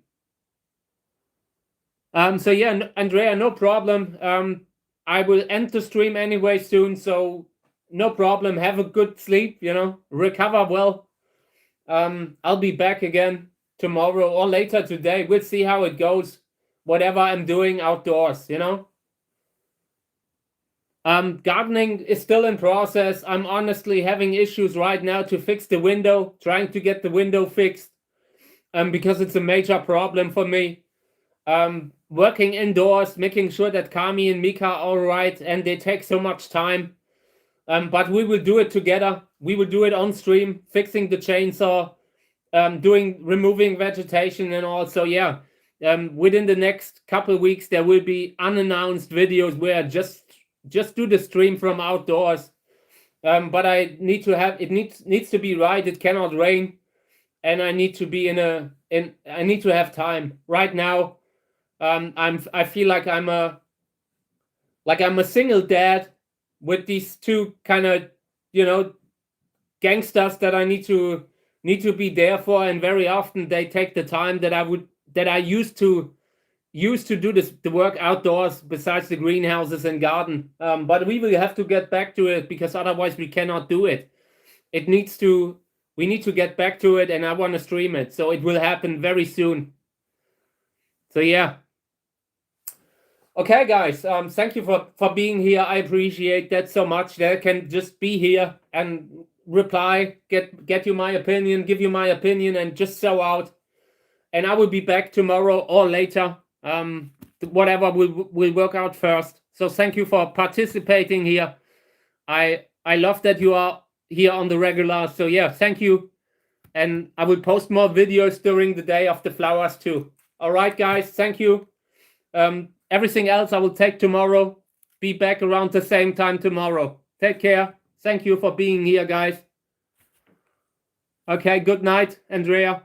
So yeah, Andrea, no problem. I will end the stream anyway soon, so no problem. Have a good sleep, recover well. I'll be back again tomorrow or later today. We'll see how it goes, whatever I'm doing outdoors, Gardening is still in process. I'm honestly having issues right now to fix the window, trying to get the window fixed, because it's a major problem for me. Working indoors, making sure that Kami and Mika are all right, and they take so much time. But we will do it together. We will do it on stream, fixing the chainsaw, removing vegetation and all. So yeah, within the next couple of weeks, there will be unannounced videos where I just do the stream from outdoors. But I need to have, it needs to be right. It cannot rain, and I need to be I need to have time right now. I feel like I'm a single dad with these two kind of, gangsters that I need to there for, and very often they take the time that I used to do the work outdoors besides the greenhouses and garden. But we will have to get back to it, because otherwise we cannot do it. We need to get back to it, and I want to stream it, so it will happen very soon. So yeah. Okay, guys, thank you for being here. I appreciate that so much. That I can just be here and reply, get you my opinion, give you my opinion, and just sow out. And I will be back tomorrow or later. Whatever will work out first. So thank you for participating here. I love that you are here on the regular. So yeah, thank you. And I will post more videos during the day of the flowers too. All right, guys, thank you. Everything else I will take tomorrow. Be back around the same time tomorrow. Take care. Thank you for being here, guys. Okay, good night, Andrea.